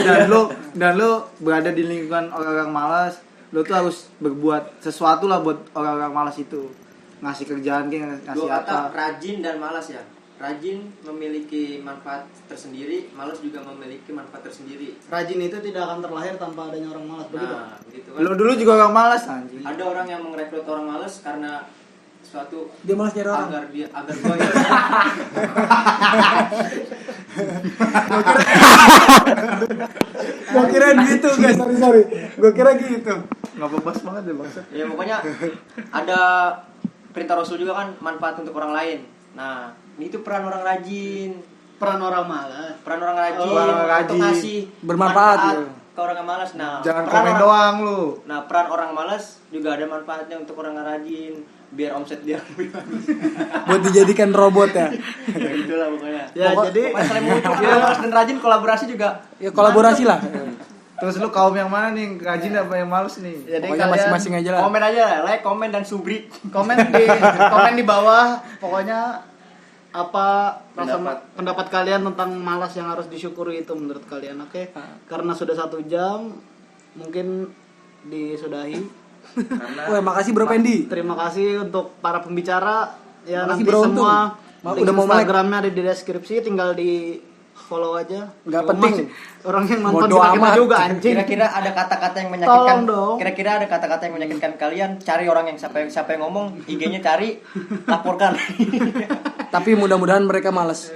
dan lu berada di lingkungan orang-orang malas, lu tuh harus berbuat sesuatu lah buat orang-orang malas itu. Ngasih kerjaan kayak ngasih Dua kata apa. rajin dan malas ya. Rajin memiliki manfaat tersendiri, malas juga memiliki manfaat tersendiri. Rajin itu tidak akan terlahir tanpa adanya orang malas, begitu. Nah, begitu kan. Lu dulu juga orang malas anjing. Ada orang yang merekrut orang malas karena suatu Dia malas nyari orang. agar goyah. Gua kira gitu, guys. Sorry. Gua kira gitu. Enggak bebas banget deh Bang. Ya pokoknya ada perintah Rasul juga kan, manfaat untuk orang lain. Nah, itu peran orang rajin. Peran orang malas. Peran orang rajin, orang untuk rajin. ngasih Bermanfaat, manfaat ya. ke orang yang malas. Nah, Jangan peran komen orang- doang lu. Nah, peran orang malas juga ada manfaatnya untuk orang yang rajin, biar omset dia lebih bagus. Buat dijadikan robot ya. Ya itulah pokoknya. Ya, jadi Pokoknya saling menguntungkan malas dan rajin, kolaborasi juga. Ya kolaborasi lah. Terus lu kaum yang mana nih? Rajin apa yang males nih? Jadi Pokoknya kalian masing-masing aja lah. Komen aja lah, like, komen dan subrik. komen di bawah, pokoknya apa pendapat kalian tentang malas yang harus disyukuri itu menurut kalian, oke? Karena sudah 1 jam, mungkin disudahi. Wah, makasih Bro Pendi. Terima kasih untuk para pembicara. Ya Makasih, nanti Bro, semua untung. link Udah mau melek. Instagramnya ada di deskripsi, tinggal di follow aja. Nggak Cuma penting. sih, orang yang nonton Bodo kita amat. juga anjing. Kira-kira ada kata-kata yang menyakitkan. Tolong dong. Kira-kira ada kata-kata yang menyakitkan kalian, cari orang yang siapa yang ngomong, IG-nya cari, laporkan. Tapi mudah-mudahan mereka malas.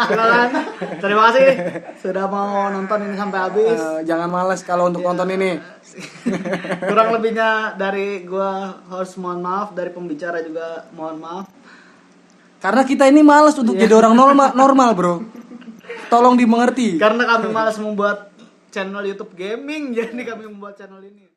Silakan. Terima kasih sudah mau nonton ini sampai habis. Jangan malas kalau untuk nonton ini. Kurang lebihnya dari gua host mohon maaf, dari pembicara juga mohon maaf. Karena kita ini malas untuk jadi orang normal, Bro. Tolong dimengerti. Karena kami malas membuat channel YouTube gaming, jadi kami membuat channel ini.